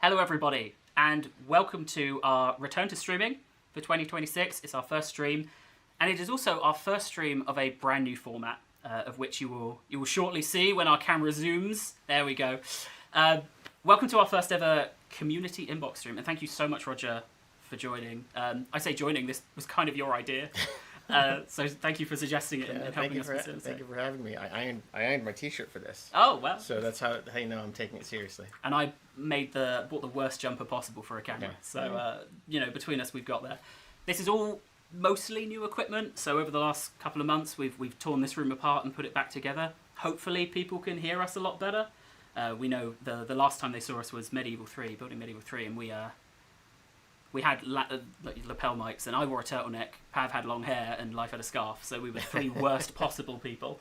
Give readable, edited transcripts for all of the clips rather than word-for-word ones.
Hello everybody, and welcome to our return to streaming for 2026. It's our first stream, and it is also our first stream of a brand new format, of which you will shortly see when our camera zooms. There we go. Welcome to our first ever community inbox stream, and thank you so much, Roger, for joining. I say joining, this was kind of your idea. So thank you for suggesting it and helping us facilitate. Thank you for having me. I ironed my T-shirt for this. Oh, well. So that's how you know I'm taking it seriously. And I bought the worst jumper possible for a camera. Yeah. So, between us, we've got there. This is all mostly new equipment. So over the last couple of months, we've torn this room apart and put it back together. Hopefully people can hear us a lot better. We know the last time they saw us was building Medieval 3, and we had lapel mics, and I wore a turtleneck, Pav had long hair, and Life had a scarf, so we were three worst possible people.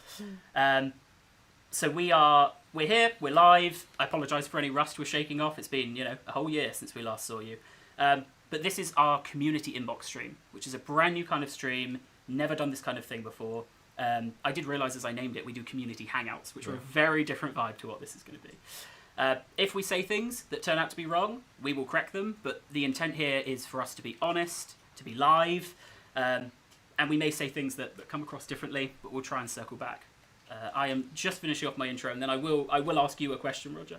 So we're here, we're live. I apologise for any rust we're shaking off. It's been, a whole year since we last saw you. But this is our community inbox stream, which is a brand new kind of stream, never done this kind of thing before. I did realise as I named it, we do community hangouts, which are a very different vibe to what this is going to be. If we say things that turn out to be wrong, we will correct them, but the intent here is for us to be honest, to be live, and we may say things that come across differently, but we'll try and circle back. I am just finishing off my intro, and then I will ask you a question, Roger.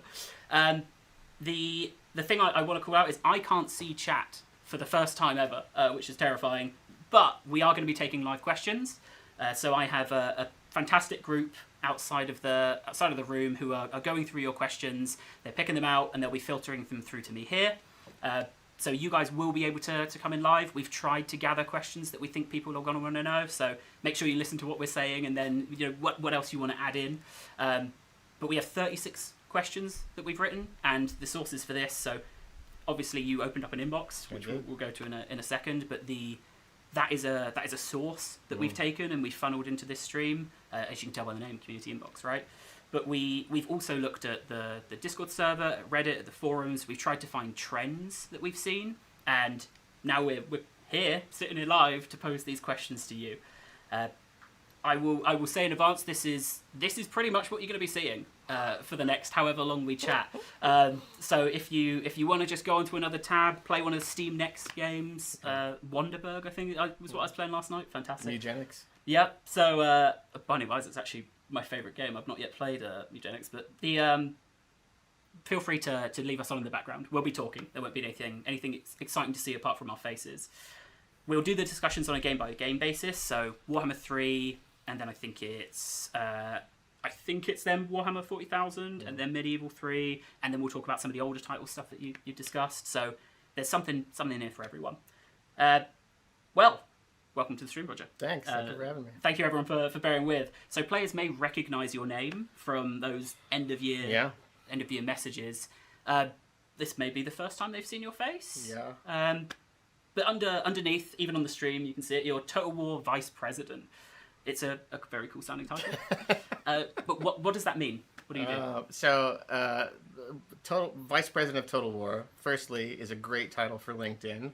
The thing I want to call out is I can't see chat for the first time ever, which is terrifying, but we are going to be taking live questions. So I have a fantastic group outside of the room who are going through your questions. They're picking them out and they'll be filtering them through to me here. So you guys will be able to come in live. We've tried to gather questions that we think people are going to want to know. So make sure you listen to what we're saying and then what else you want to add in. But we have 36 questions that we've written and the sources for this. So obviously you opened up an inbox, which we'll go to in a second. But that is a source that we've taken and we've funneled into this stream, as you can tell by the name, Community Inbox, right? But we've also looked at the Discord server, at Reddit, at the forums. We've tried to find trends that we've seen, and now we're here, sitting here live, to pose these questions to you. I will say in advance, this is pretty much what you're going to be seeing for the next however long we chat. So if you want to just go onto another tab, play one of the Steam Next games, Wonderberg, I think was what I was playing last night. Fantastic. Eugenics. Yep. So Bunny Wise, it's actually my favourite game. I've not yet played Eugenics, but feel free to leave us on in the background. We'll be talking. There won't be anything exciting to see apart from our faces. We'll do the discussions on a game by game basis. So Warhammer 3. And then I think it's then Warhammer 40,000, and then Medieval 3, and then we'll talk about some of the older title stuff that you discussed. So there's something in here for everyone. Well, welcome to the stream, Roger. Thanks. Thank you for having me. Thank you everyone for bearing with. So players may recognise your name from those end of year messages. This may be the first time they've seen your face. Yeah. But underneath, even on the stream, you can see it. You're Total War Vice President. It's a very cool sounding title. But what does that mean? What do you do? Total Vice President of Total War, firstly, is a great title for LinkedIn,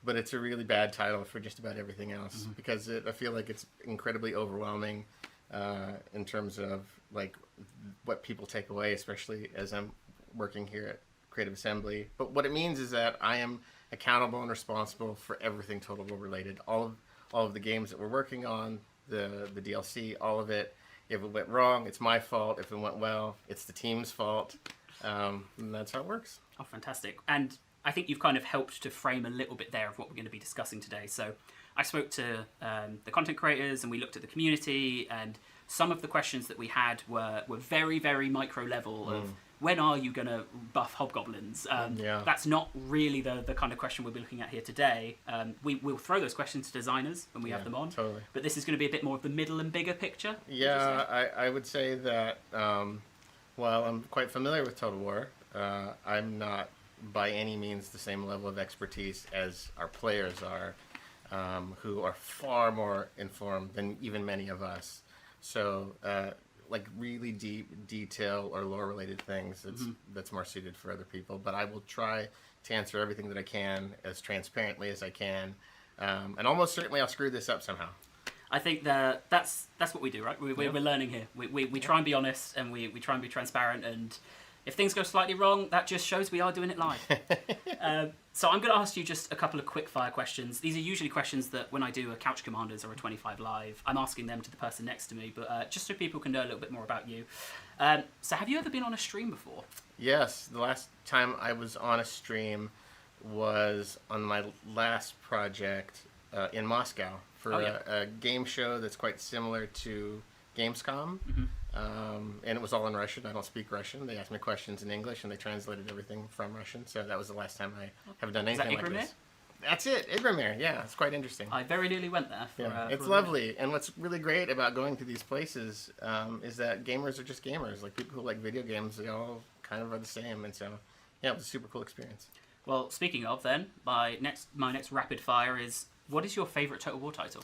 but it's a really bad title for just about everything else because I feel like it's incredibly overwhelming in terms of like what people take away, especially as I'm working here at Creative Assembly. But what it means is that I am accountable and responsible for everything Total War related. All of the games that we're working on, the DLC, all of it. If it went wrong, it's my fault. If it went well, it's the team's fault. And that's how it works. Oh, fantastic. And I think you've kind of helped to frame a little bit there of what we're going to be discussing today. So I spoke to the content creators and we looked at the community, and some of the questions that we had were very, very micro level of when are you going to buff hobgoblins? That's not really the kind of question we'll be looking at here today. We'll throw those questions to designers when we have them on. Totally. But this is going to be a bit more of the middle and bigger picture. Yeah, I would say that while I'm quite familiar with Total War, I'm not by any means the same level of expertise as our players are, who are far more informed than even many of us. So like really deep detail or lore related things that's more suited for other people, but I will try to answer everything that I can as transparently as I can, and almost certainly I'll screw this up somehow. I think that's what we do, right? We're learning here. We try and be honest, and we try and be transparent, and If things go slightly wrong, that just shows we are doing it live. So I'm going to ask you just a couple of quick fire questions. These are usually questions that when I do a Couch Commanders or a 25 Live, I'm asking them to the person next to me, but just so people can know a little bit more about you. So have you ever been on a stream before? Yes, the last time I was on a stream was on my last project in Moscow for a game show that's quite similar to Gamescom. And it was all in Russian. I don't speak Russian. They asked me questions in English, and they translated everything from Russian. So that was the last time I have done anything like this. That's it, Igramir. Yeah, it's quite interesting. I very nearly went there. It's lovely. And what's really great about going to these places is that gamers are just gamers. Like, people who like video games, they all kind of are the same. And so, yeah, it was a super cool experience. Well, speaking of then, my next rapid fire is, what is your favorite Total War title?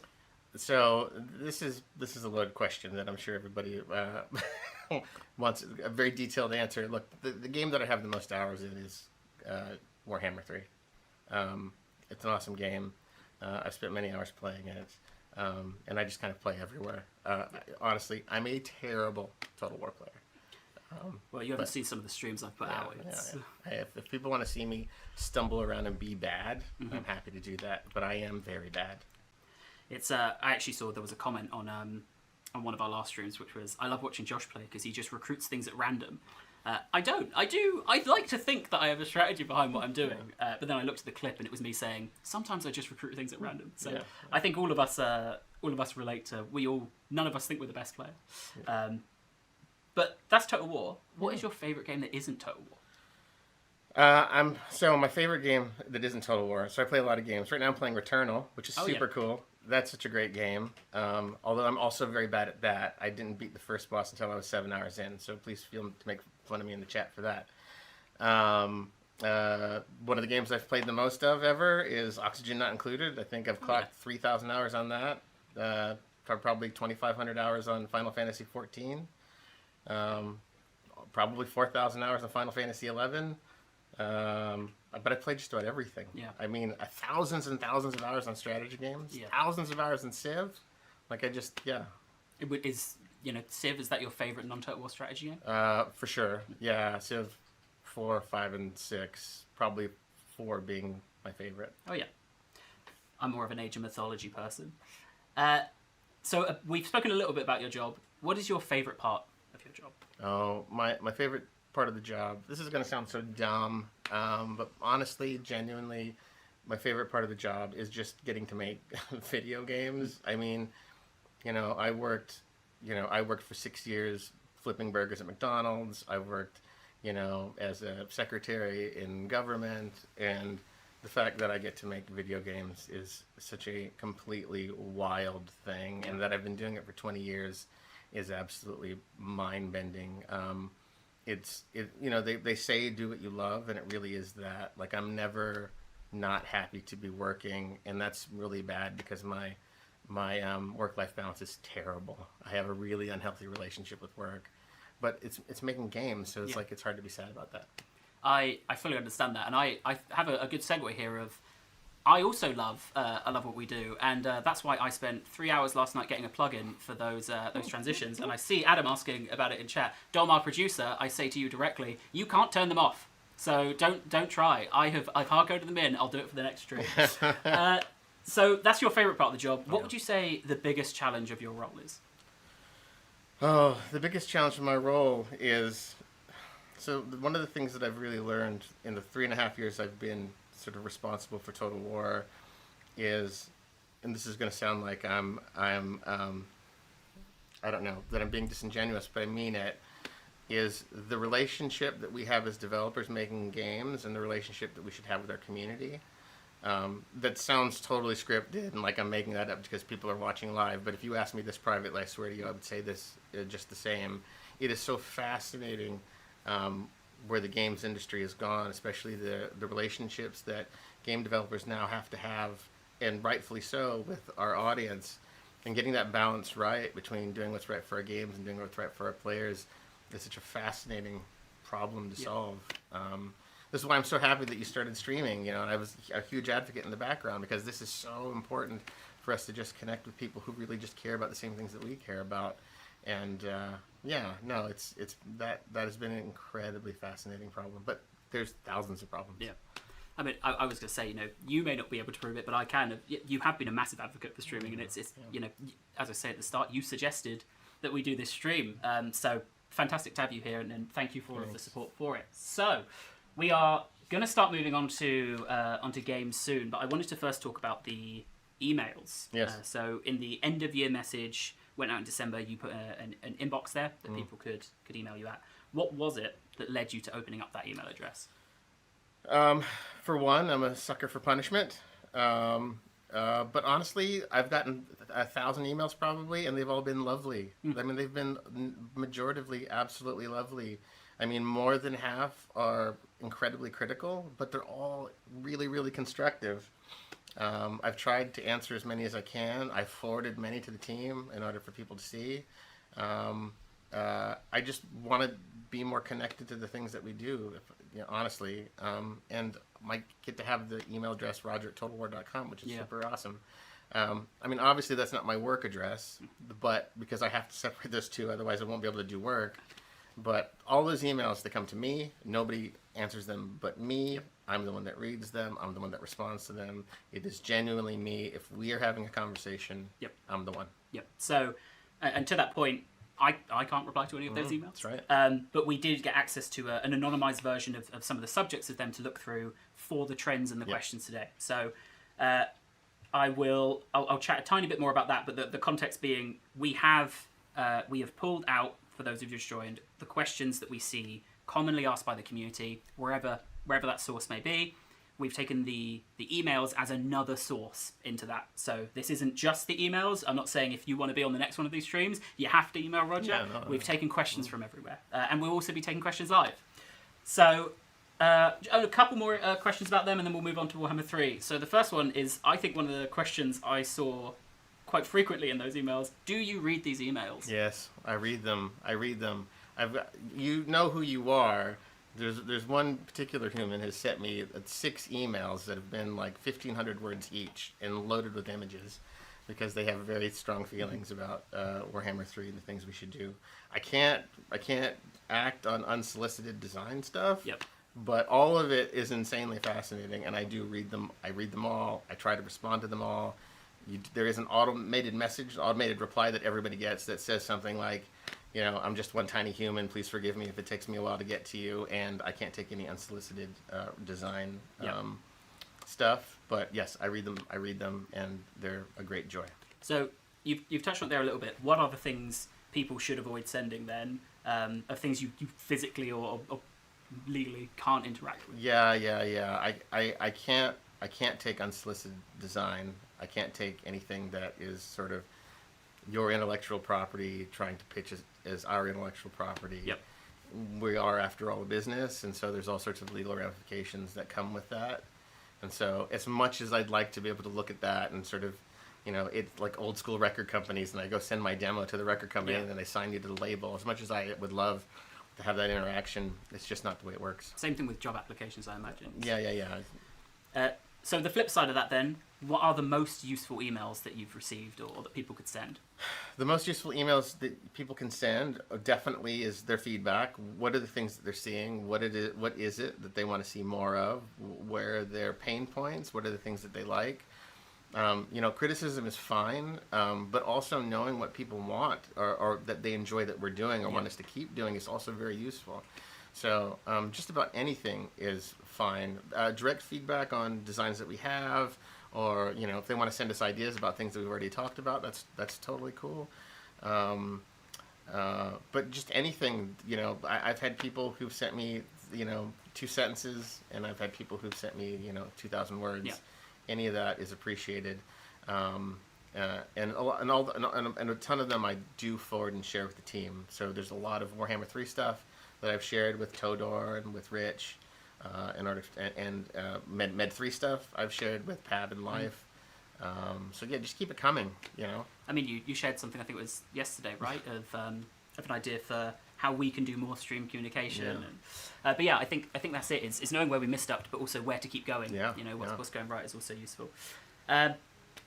So this is a loaded question that I'm sure everybody wants a very detailed answer. Look, the game that I have the most hours in is Warhammer 3. It's an awesome game. I've spent many hours playing it, and I just kind of play everywhere. Honestly, I'm a terrible Total War player. Well, you haven't seen some of the streams I've put out. If people want to see me stumble around and be bad, I'm happy to do that, but I am very bad. It's I actually saw there was a comment on one of our last streams, which was, I love watching Josh play because he just recruits things at random. I don't. I'd like to think that I have a strategy behind what I'm doing, but then I looked at the clip and it was me saying, sometimes I just recruit things at random. So I think all of us relate to, none of us think we're the best player. But that's Total War. What is your favourite game that isn't Total War? So my favorite game that isn't Total War, so I play a lot of games. Right now I'm playing Returnal, which is super cool. That's such a great game. Although I'm also very bad at that. I didn't beat the first boss until I was 7 hours in, so please feel to make fun of me in the chat for that. One of the games I've played the most of ever is Oxygen Not Included. I think I've clocked 3,000 hours on that. Probably 2,500 hours on Final Fantasy 14. Probably 4,000 hours on Final Fantasy 11. But I played just about everything. Yeah. I mean, thousands and thousands of hours on strategy games. Yeah. Thousands of hours in Civ. Civ, is that your favorite non-Total War strategy game? For sure. Yeah, Civ 4, 5, and 6. Probably 4 being my favorite. Oh, yeah. I'm more of an Age of Mythology person. So we've spoken a little bit about your job. What is your favorite part of your job? Oh, my favorite part of the job, this is going to sound so dumb, but honestly, genuinely, my favorite part of the job is just getting to make video games. I mean, I worked for 6 years flipping burgers at McDonald's. I worked, as a secretary in government, and the fact that I get to make video games is such a completely wild thing, and that I've been doing it for 20 years is absolutely mind-bending. They say do what you love, and it really is that. Like, I'm never not happy to be working, and that's really bad because my work-life balance is terrible. I have a really unhealthy relationship with work, but it's making games, so it's hard to be sad about that. I fully understand that, and I have a good segue here of, I also love what we do, and that's why I spent 3 hours last night getting a plugin for those transitions. And I see Adam asking about it in chat. Dom, our producer, I say to you directly, you can't turn them off, so don't try. I've hard-coded them in. I'll do it for the next stream. So that's your favorite part of the job. What would you say the biggest challenge of your role is? Oh, the biggest challenge of my role is, so one of the things that I've really learned in the 3.5 years I've been sort of responsible for Total War is, and this is going to sound like I don't know, that I'm being disingenuous, but I mean it, is the relationship that we have as developers making games and the relationship that we should have with our community. That sounds totally scripted and like I'm making that up because people are watching live, but if you ask me this privately, I swear to you, I would say this just the same. It is so fascinating where the games industry has gone, especially the relationships that game developers now have to have, and rightfully so, with our audience, and getting that balance right between doing what's right for our games and doing what's right for our players is such a fascinating problem to solve. This is why I'm so happy that you started streaming, and I was a huge advocate in the background, because this is so important for us to just connect with people who really just care about the same things that we care about. And it's that has been an incredibly fascinating problem. But there's thousands of problems. Yeah. I mean, I was going to say, you may not be able to prove it, but I can. You have been a massive advocate for streaming, and it's as I say at the start, you suggested that we do this stream. So fantastic to have you here, and thank you for all of the support for it. So we are going to start moving on to onto games soon, but I wanted to first talk about the emails. Yes. So in the end of year message went out in December, you put an inbox there that people could email you at. What was it that led you to opening up that email address? For one, I'm a sucker for punishment. But honestly, I've gotten 1,000 emails probably, and they've all been lovely. I mean, they've been majoritively absolutely lovely. I mean, more than half are incredibly critical, but they're all really, really constructive. I've tried to answer as many as I can. I've forwarded many to the team in order for people to see. I just want to be more connected to the things that we do, honestly. And I get to have the email address roger@totalwar.com, which is super awesome. I mean, obviously that's not my work address, but because I have to separate those two, otherwise I won't be able to do work. But all those emails that come to me, nobody answers them but me. Yep. I'm the one that reads them. I'm the one that responds to them. It is genuinely me. If we are having a conversation, I'm the one. Yep. So, and to that point, I can't reply to any of those emails. That's right. But we did get access to an anonymized version of some of the subjects of them to look through for the trends and the questions today. So I'll chat a tiny bit more about that, but the context being we have pulled out, for those of you who've joined, the questions that we see commonly asked by the community, wherever that source may be. We've taken the emails as another source into that. So this isn't just the emails. I'm not saying if you want to be on the next one of these streams, you have to email Roger. Yeah, no. We've taken questions from everywhere. And we'll also be taking questions live. So a couple more questions about them, and then we'll move on to Warhammer 3. So the first one is, I think one of the questions I saw quite frequently in those emails. Do you read these emails? Yes, I read them. You know who you are. There's one particular human who sent me 6 emails that have been like 1,500 words each and loaded with images because they have very strong feelings about Warhammer 3 and the things we should do. I can't act on unsolicited design stuff. Yep. But all of it is insanely fascinating, and I do read them. I read them all. I try to respond to them all. There is an automated reply that everybody gets that says something like, I'm just one tiny human. Please forgive me if it takes me a while to get to you, and I can't take any unsolicited design stuff. But yes, I read them, and they're a great joy. So you've touched on it there a little bit. What are the things people should avoid sending then? Of things you physically or legally can't interact with? Yeah. I can't take unsolicited design. I can't take anything that is sort of your intellectual property trying to pitch as our intellectual property. Yep. We are, after all, a business, and so there's all sorts of legal ramifications that come with that. And so as much as I'd like to be able to look at that and sort of, it's like old school record companies, and I go send my demo to the record company and then they sign you to the label. As much as I would love to have that interaction, it's just not the way it works. Same thing with job applications, I imagine. Yeah. So the flip side of that then, what are the most useful emails that you've received or that people could send? The most useful emails that people can send definitely is their feedback. What are the things that they're seeing? What is it that they want to see more of? Where are their pain points? What are the things that they like? Criticism is fine, but also knowing what people want or that they enjoy that we're doing or want us to keep doing is also very useful. So just about anything is fine. Direct feedback on designs that we have, or if they want to send us ideas about things that we've already talked about, that's totally cool. But just anything, I've had people who've sent me 2 sentences, and I've had people who've sent me 2,000 words. Yeah. Any of that is appreciated. And a ton of them I do forward and share with the team. So there's a lot of Warhammer 3 stuff that I've shared with Todor and with Rich, Med 3 stuff I've shared with Pab and Life. So yeah, just keep it coming. I mean, you shared something, I think it was yesterday, right? Of an idea for how we can do more stream communication. Yeah. But yeah, I think that's it. It's knowing where we missed up, but also where to keep going. Yeah. What's going right is also useful.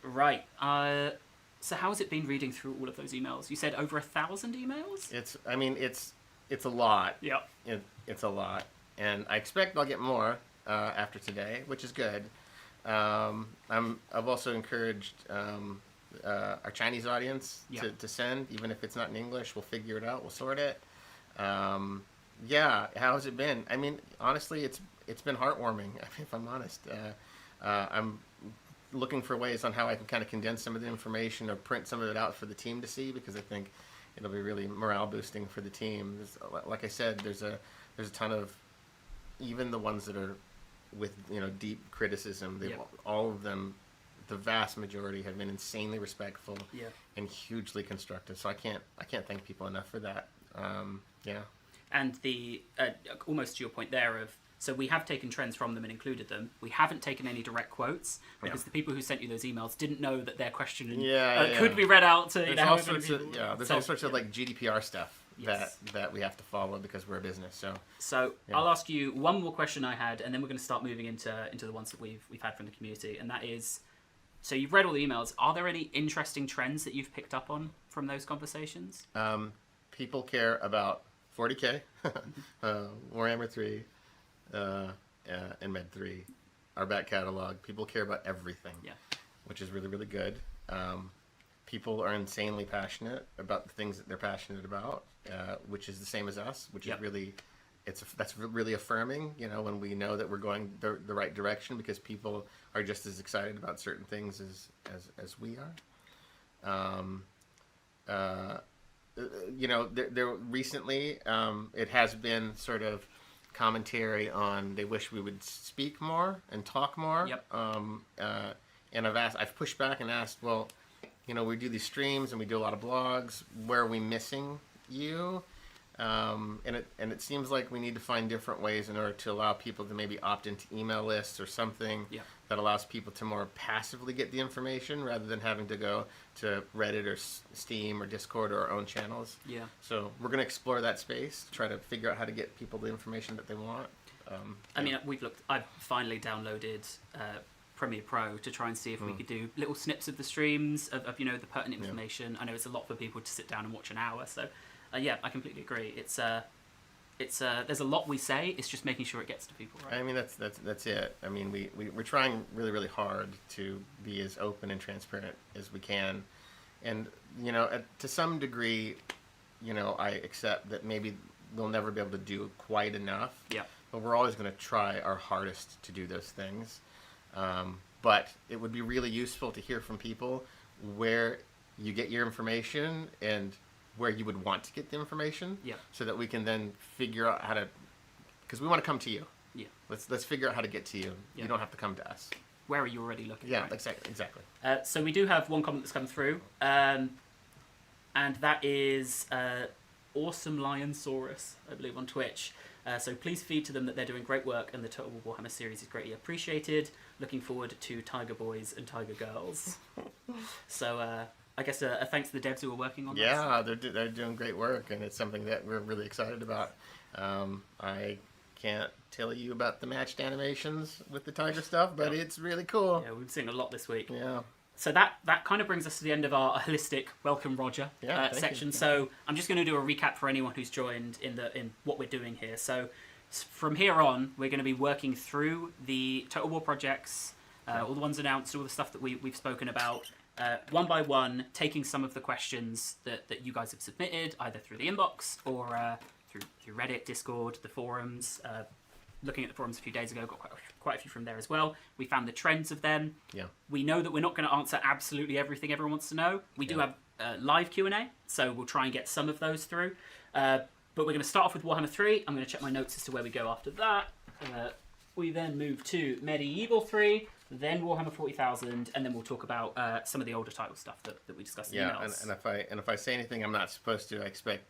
Right. So how has it been reading through all of those emails? You said over 1,000 emails? It's a lot. Yeah. It's a lot. And I expect I'll get more after today, which is good. I've also encouraged our Chinese audience to send, even if it's not in English. We'll figure it out. We'll sort it. Yeah, how has it been? I mean, honestly, it's been heartwarming, if I'm honest. I'm looking for ways on how I can kind of condense some of the information or print some of it out for the team to see, because I think it'll be really morale boosting for the team. Like I said, there's a ton of, even the ones that are with deep criticism, all of them, the vast majority have been insanely respectful and hugely constructive. So I can't thank people enough for that. Yeah. And the almost to your point there of, so we have taken trends from them and included them. We haven't taken any direct quotes because the people who sent you those emails didn't know that their question could be read out to. There's all sorts of like GDPR stuff that we have to follow because we're a business. So I'll ask you one more question I had, and then we're going to start moving into the ones that we've had from the community, and that is, so you've read all the emails. Are there any interesting trends that you've picked up on from those conversations? People care about 40K, Warhammer 3. And Med 3, our back catalog. People care about everything, which is really, really good. People are insanely passionate about the things that they're passionate about, which is the same as us, which is really, that's really affirming, when we know that we're going the right direction, because people are just as excited about certain things as we are. There recently, it has been sort of commentary on they wish we would speak more and talk more. And I've pushed back and asked, well, we do these streams and we do a lot of blogs. Where are we missing you? And it seems like we need to find different ways in order to allow people to maybe opt into email lists or something that allows people to more passively get the information rather than having to go to Reddit or Steam or Discord or our own channels. So we're going to explore that space, try to figure out how to get people the information that they want. I've finally downloaded Premiere Pro to try and see if we could do little snips of the streams of the pertinent information. I know it's a lot for people to sit down and watch an hour, so I completely agree. It's there's a lot we say. It's just making sure it gets to people, right? I mean, that's it. I mean, we're trying really, really hard to be as open and transparent as we can, and to some degree, I accept that maybe we'll never be able to do quite enough. But we're always going to try our hardest to do those things. But it would be really useful to hear from people where you get your information and where you would want to get the information, so that we can then figure out how to, because we want to come to you. Let's figure out how to get to you. You don't have to come to us. Where are you already looking? Yeah, right? exactly. So we do have one comment that's come through, and that is Awesome Lionsaurus, I believe, on Twitch. So please feed to them that they're doing great work and the Total War Warhammer series is greatly appreciated. Looking forward to Tiger Boys and Tiger Girls. So I guess a thanks to the devs who are working on this. Yeah, they're doing great work, and it's something that we're really excited about. I can't tell you about the matched animations with the tiger stuff, but it's really cool. Yeah, we've been seeing a lot this week. Yeah. So that kind of brings us to the end of our holistic Welcome Roger section. So I'm just going to do a recap for anyone who's joined in what we're doing here. So from here on, we're going to be working through the Total War projects, all the ones announced, all the stuff that we've spoken about, one by one, taking some of the questions that you guys have submitted, either through the inbox or through Reddit, Discord, the forums. Looking at the forums a few days ago, got quite a few from there as well. We found the trends of them. Yeah. We know that we're not going to answer absolutely everything everyone wants to know. We do have live Q&A, so we'll try and get some of those through. But we're going to start off with Warhammer 3. I'm going to check my notes as to where we go after that. We then move to Medieval 3, then Warhammer 40,000, and then we'll talk about some of the older title stuff that we discussed in the emails. And if I say anything I'm not supposed to, I expect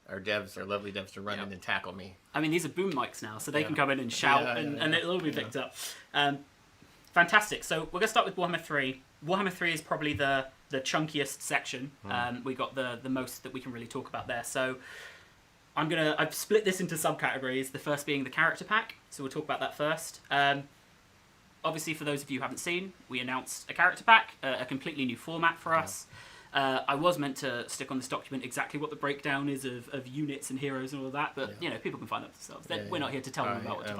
our lovely devs, to run in and tackle me. I mean, these are boom mics now, so they can come in and shout, and it'll all be picked up. Fantastic. So we're going to start with Warhammer 3. Warhammer 3 is probably the chunkiest section. We got the most that we can really talk about there. So I've split this into subcategories. The first being the character pack. So we'll talk about that first. obviously, for those of you who haven't seen, we announced a character pack, a completely new format for us. I was meant to stick on this document exactly what the breakdown is of units and heroes and all of that, but people can find that themselves. We're not here to tell them about what to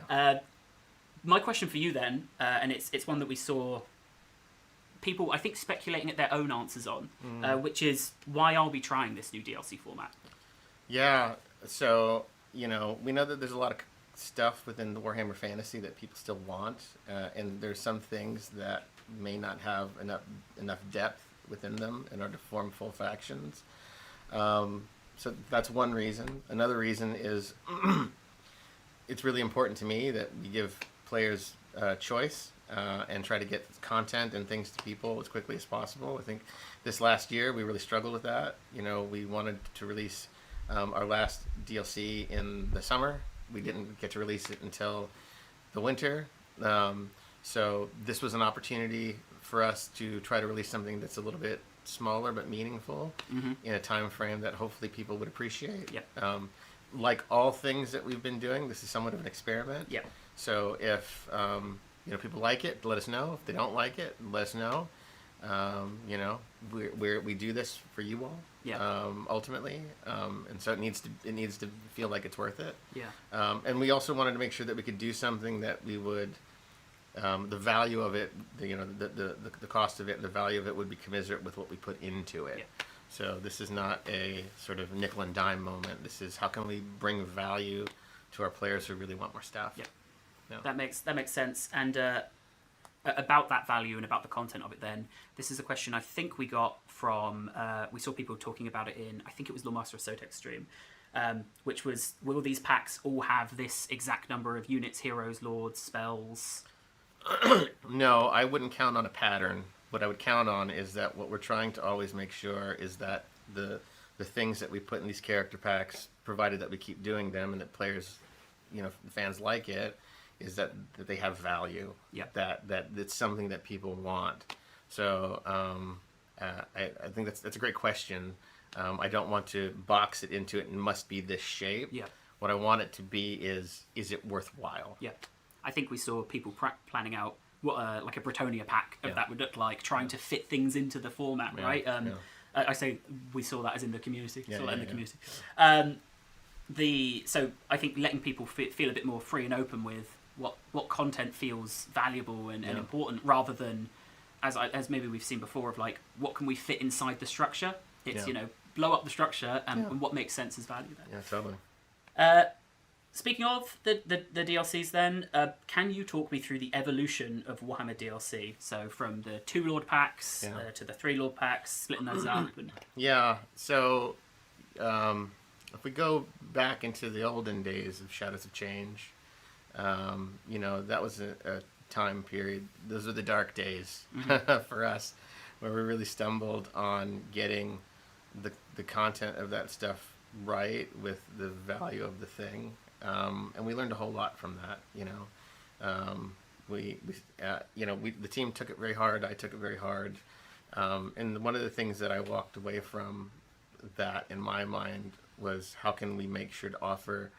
buy. My question for you then, and it's one that we saw people, I think, speculating at their own answers on, which is, why are we trying this new DLC format? Yeah, so, we know that there's a lot of stuff within the Warhammer Fantasy that people still want, and there's some things that may not have enough depth within them in order to form full factions. So that's one reason. Another reason is it's really important to me that we give players choice and try to get content and things to people as quickly as possible. I think this last year we really struggled with that. We wanted to release our last DLC in the summer. We didn't get to release it until the winter. So this was an opportunity for us to try to release something that's a little bit smaller but meaningful in a time frame that hopefully people would appreciate. Like all things that we've been doing, this is somewhat of an experiment. So if people like it, let us know. If they don't like it, let us know. We do this for you all, ultimately, and so it needs to feel like it's worth it. And we also wanted to make sure that we could do something that we would, the value of it, the cost of it, and the value of it would be commensurate with what we put into it. So this is not a sort of nickel and dime moment. This is, how can we bring value to our players who really want more stuff? That makes sense. And about that value and about the content of it, then, this is a question I think we got from, we saw people talking about it in, I think it was Lawmaster of Sotek's stream, which was, will these packs all have this exact number of units, heroes, lords, spells? No, I wouldn't count on a pattern. What I would count on is that what we're trying to always make sure is that the things that we put in these character packs, provided that we keep doing them and that players, fans like it, is that they have value. That it's something that people want. So I think that's a great question. I don't want to box it into it and must be this shape. What I want it to be is it worthwhile? I think we saw people planning out what like a Bretonia pack of that would look like, trying to fit things into the format, right? I say we saw that as in the community. Community. So I think letting people feel a bit more free and open with what content feels valuable and important, rather than as maybe we've seen before of like, what can we fit inside the structure? It's blow up the structure and what makes sense as value there. Totally. Speaking of the DLCs then, can you talk me through the evolution of Warhammer DLC? So from the 2 Lord packs to the 3 Lord packs, splitting those up. So if we go back into the olden days of Shadows of Change, that was a time period. Those were the dark days for us, where we really stumbled on getting the content of that stuff right with the value of the thing. And we learned a whole lot from that. The team took it very hard. I took it very hard. And one of the things that I walked away from that in my mind was, how can we make sure to offer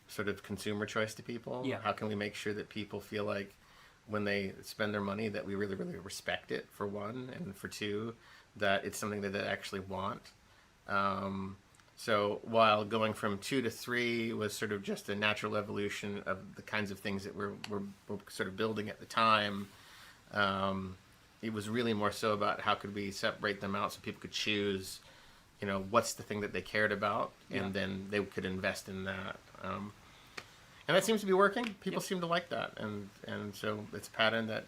sort of consumer choice to people? How can we make sure that people feel like when they spend their money that we really, really respect it, for one, and for two, that it's something that they actually want. So while going from 2 to 3 was sort of just a natural evolution of the kinds of things that we're sort of building at the time, it was really more so about how could we separate them out so people could choose, what's the thing that they cared about, and then they could invest in that. And that seems to be working. People seem to like that, and so it's a pattern that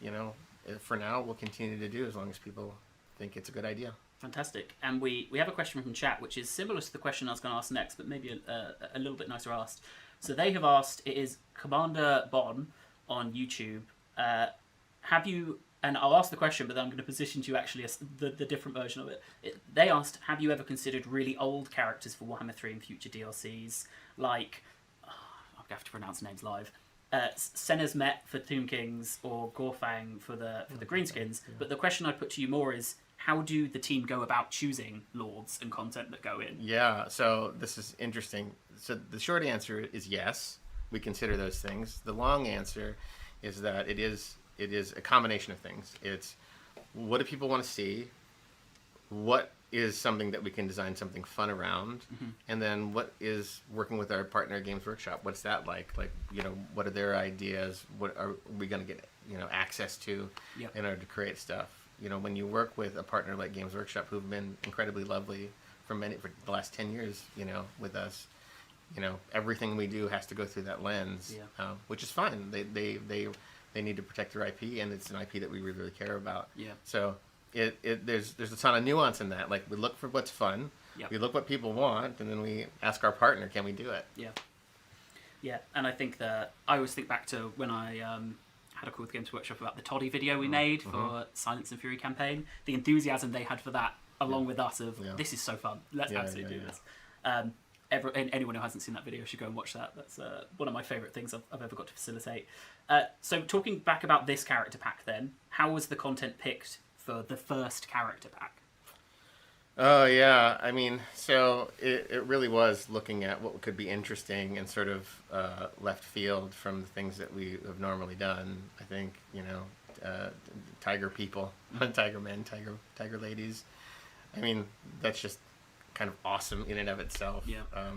for now we'll continue to do as long as people think it's a good idea. Fantastic. And we have a question from chat, which is similar to the question I was going to ask next, but maybe a little bit nicer asked. So they have asked, it is Commander Bon on YouTube. Have you, and I'll ask the question, but then I'm going to position to you actually as the different version of it. They asked, have you ever considered really old characters for Warhammer 3 and future DLCs? Like, I'll have to pronounce names live. Sena's Met for Tomb Kings, or Gorfang for the Greenskins. But the question I put to you more is, how do the team go about choosing lords and content that go in? So this is interesting. So the short answer is yes, we consider those things. The long answer is that it is is a combination of things. It's what do people want to see? What is something that we can design something fun around? And then what is working with our partner Games Workshop? What's that like? Like, what are their ideas? What are we going to get, access to in order to create stuff? When you work with a partner like Games Workshop, who've been incredibly lovely for the last 10 years, with us, everything we do has to go through that lens, which is fine. They need to protect their IP, and it's an IP that we really, really care about. So there's a ton of nuance in that. Like, we look for what's fun, we look what people want, and then we ask our partner, can we do it? Yeah, and I think that I always think back to when I had a call with Games Workshop about the Toddy video we made for Silence and Fury campaign. The enthusiasm they had for that, along with us, of this is so fun. Let's absolutely do this. Anyone who hasn't seen that video should go and watch that. That's one of my favourite things I've ever got to facilitate. So talking back about this character pack then, how was the content picked for the first character pack? Oh, yeah. I mean, so it really was looking at what could be interesting and sort of left field from the things that we have normally done. I think, tiger people, tiger men, tiger ladies. I mean, that's just kind of awesome in and of itself.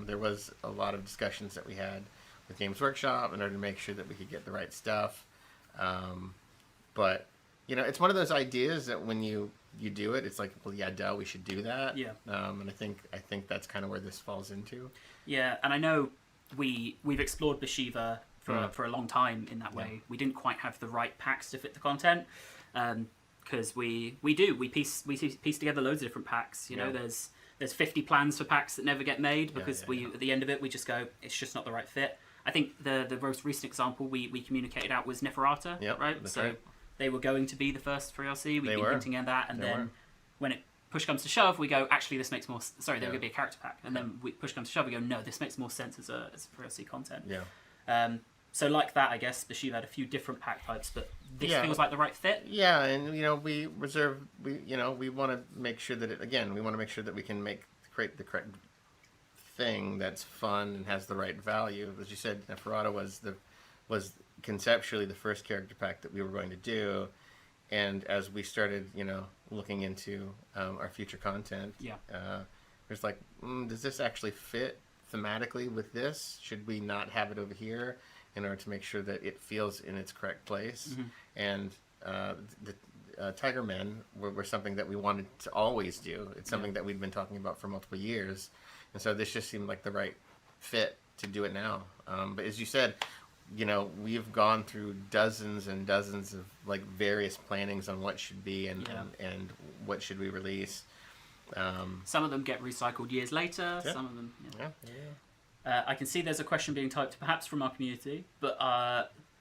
There was a lot of discussions that we had with Games Workshop in order to make sure that we could get the right stuff. But, it's one of those ideas that when you do it, it's like, well, yeah, duh, we should do that. And I think that's kind of where this falls into. Yeah, and I know we've explored Bashiva for a long time in that way. We didn't quite have the right packs to fit the content, because we piece together loads of different packs. There's 50 plans for packs that never get made because at the end of it we just go, it's just not the right fit. I think the most recent example we communicated out was Neferata, right? So right. They were going to be the first 3RC. We've been hinting at that, and then when push comes to shove, we go, actually, this makes more. Sorry, they're going to be a character pack, and then push comes to shove, we go, no, this makes more sense as a 3RC content. So like that, I guess Bashiva had a few different pack types, but this feels like the right fit. Yeah, and we want to make sure that we want to make sure that we can create the correct thing that's fun and has the right value. As you said, Neferata was conceptually the first character pack that we were going to do, and as we started, looking into our future content, there's like, does this actually fit thematically with this? Should we not have it over here in order to make sure that it feels in its correct place? And the Tiger Men were something that we wanted to always do. It's something that we'd been talking about for multiple years, and so this just seemed like the right fit to do it now. But as you said, we've gone through dozens and dozens of like various plannings on what should be and what should we release. Some of them get recycled years later. Some of them. I can see there's a question being typed, perhaps from our community, but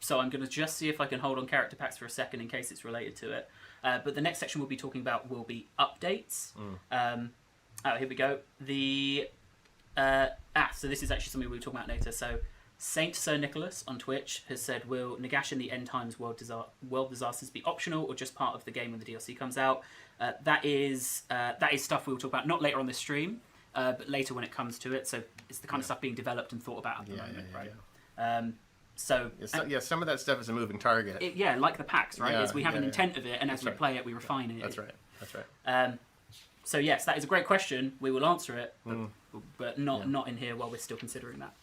so I'm going to just see if I can hold on character packs for a second in case it's related to it. But the next section we'll be talking about will be updates. Here we go. So this is actually something we'll be talking about later. So Saint Sir Nicholas on Twitch has said, will Nagash in the End Times world disasters be optional or just part of the game when the DLC comes out? That is stuff we'll talk about, not later on this stream, but later when it comes to it. So it's the kind of stuff being developed and thought about at the moment, right? Some of that stuff is a moving target. Like the packs, right? We have an intent of it, and as we play it, we refine it. That's right. So yes, that is a great question. We will answer it, but not in here while we're still considering that.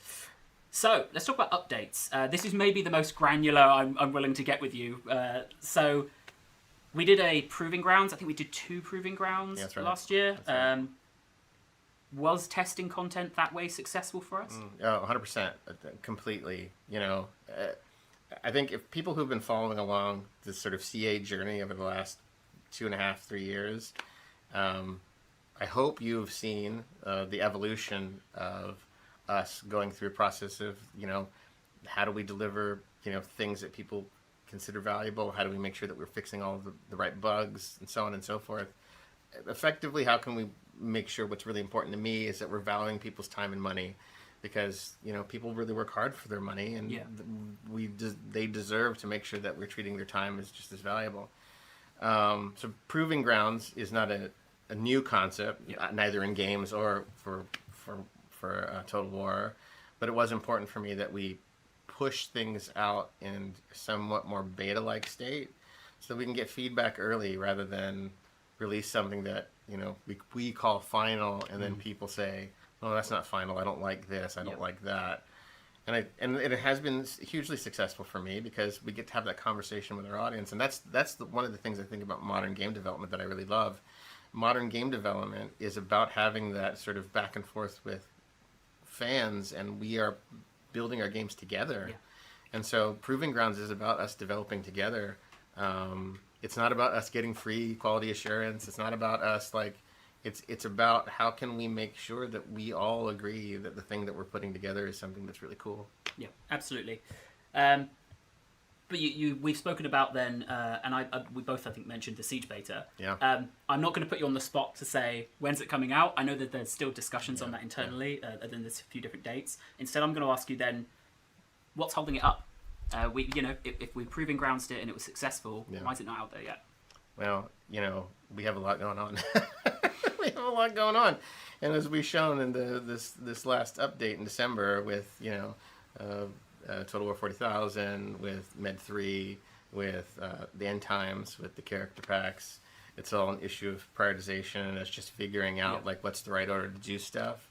So let's talk about updates. This is maybe the most granular I'm willing to get with you. So we did a Proving Grounds. I think we did 2 Proving Grounds last year. Was testing content that way successful for us? 100%, completely. I think if people who've been following along this sort of CA journey over the last 2.5, 3 years, I hope you've seen the evolution of us going through a process of, how do we deliver, things that people consider valuable? How do we make sure that we're fixing all of the right bugs and so on and so forth? Effectively, how can we make sure what's really important to me is that we're valuing people's time and money, because, people really work hard for their money, and they deserve to make sure that we're treating their time as just as valuable. So Proving Grounds is not a new concept, neither in games or for Total War, but it was important for me that we push things out in somewhat more beta-like state, so we can get feedback early rather than release something that we call final, and then people say, "Oh, that's not final. I don't like this. I don't like that." And it has been hugely successful for me because we get to have that conversation with our audience, and that's one of the things I think about modern game development that I really love. Modern game development is about having that sort of back and forth with fans, and we are building our games together. Yeah. And so Proving Grounds is about us developing together. It's not about us getting free quality assurance. It's not about us it's about how can we make sure that we all agree that the thing that we're putting together is something that's really cool. Yeah, absolutely. But we've spoken about then, and we both I think mentioned the Siege beta. Yeah. I'm not going to put you on the spot to say when's it coming out. I know that there's still discussions on that internally, and then there's a few different dates. Instead, I'm going to ask you then, what's holding it up? If we Proving Grounds it and it was successful, why is it not out there yet? Well, we have a lot going on. We have a lot going on, and as we've shown in this last update in December with Total War 40,000, with Med 3, with the end times, with the character packs, it's all an issue of prioritization, and it's just figuring out what's the right order to do stuff.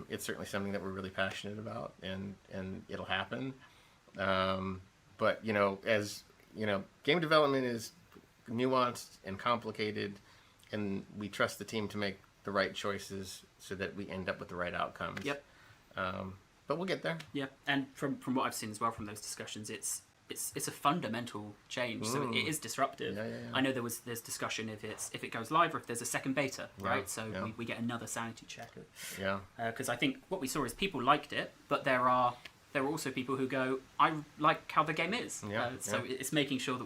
It's certainly something that we're really passionate about, and it'll happen. But as game development is nuanced and complicated, and we trust the team to make the right choices so that we end up with the right outcomes. Yep. But we'll get there. Yeah, and from what I've seen as well from those discussions, it's a fundamental change. So it is disruptive. Yeah. I know there's discussion if it goes live or if there's a second beta, right? So we get another sanity check. Because I think what we saw is people liked it, but there are also people who go, I like how the game is. So it's making sure that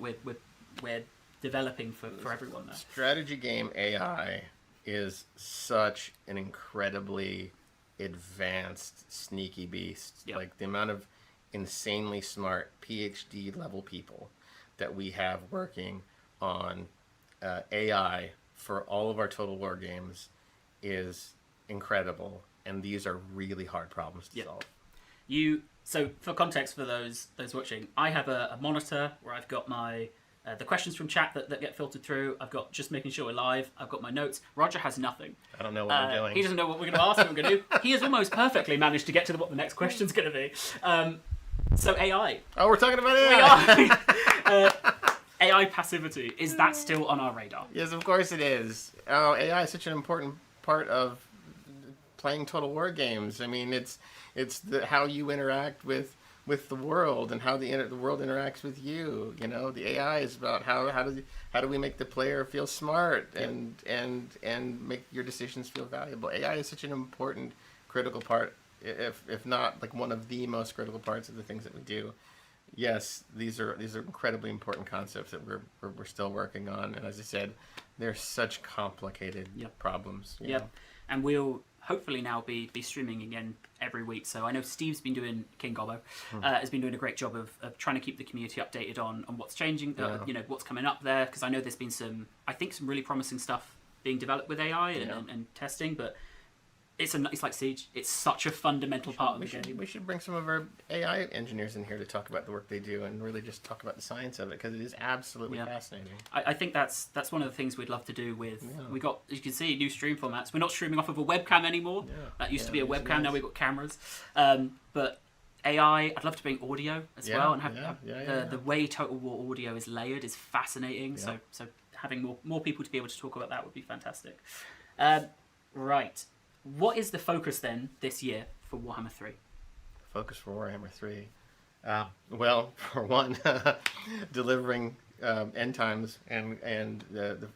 we're developing for everyone there. Strategy game AI is such an incredibly advanced, sneaky beast. Yep. Like the amount of insanely smart PhD level people that we have working on AI for all of our Total War games is incredible, and these are really hard problems to solve. So for context for those watching, I have a monitor where I've got my the questions from chat that get filtered through. I've got just making sure we're live. I've got my notes. Roger has nothing. I don't know what I'm doing. He doesn't know what we're going to ask, what we're going to do. He has almost perfectly managed to get to what the next question's going to be. So AI. Oh, we're talking about AI. We are. AI passivity. Is that still on our radar? Yes, of course it is. Oh, AI is such an important part of playing Total War games. I mean, it's how you interact with the world and how the world interacts with you. The AI is about how do we make the player feel smart and make your decisions feel valuable. AI is such an important, critical part, if not like one of the most critical parts of the things that we do. Yes, these are incredibly important concepts that we're still working on, and as I said, they're such complicated problems. And we'll hopefully now be streaming again every week. So I know Steve's been doing, King Gobbo, has been doing a great job of trying to keep the community updated on what's changing, what's coming up there. Because I know there's been some really promising stuff being developed with AI and testing, but it's like Siege. It's such a fundamental part of the game. We should bring some of our AI engineers in here to talk about the work they do and really just talk about the science of it, because it is absolutely fascinating. I think that's one of the things we'd love to do with. We got, as you can see, new stream formats. We're not streaming off of a webcam anymore. That used to be a webcam. Now we've got cameras. But AI, I'd love to bring audio as well, and have the way Total War audio is layered is fascinating. So having more people to be able to talk about that would be fantastic. Right. What is the focus then this year for Warhammer 3? Focus for Warhammer 3? Well, for one, delivering end times and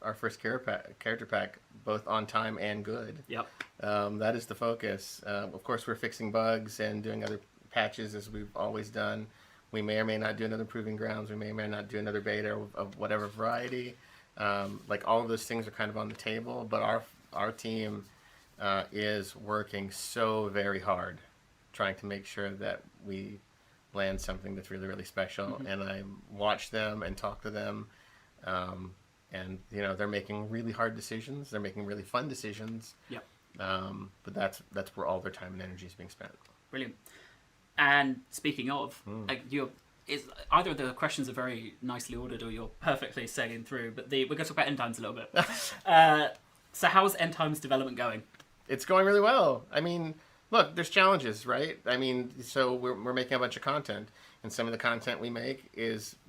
our first character pack both on time and good. Yep. That is the focus. Of course, we're fixing bugs and doing other patches as we've always done. We may or may not do another Proving Grounds. We may or may not do another beta of whatever variety. All of those things are kind of on the table, but our team is working so very hard trying to make sure that we land something that's really, really special. And I watch them and talk to them, and they're making really hard decisions. They're making really fun decisions. Yep. But that's where all their time and energy is being spent. Brilliant. And speaking of, either of the questions are very nicely ordered or you're perfectly sailing through, but we're going to talk about End Times a little bit. So how's End Times development going? It's going really well. I mean, look, there's challenges, right? I mean, so we're making a bunch of content, and some of the content we make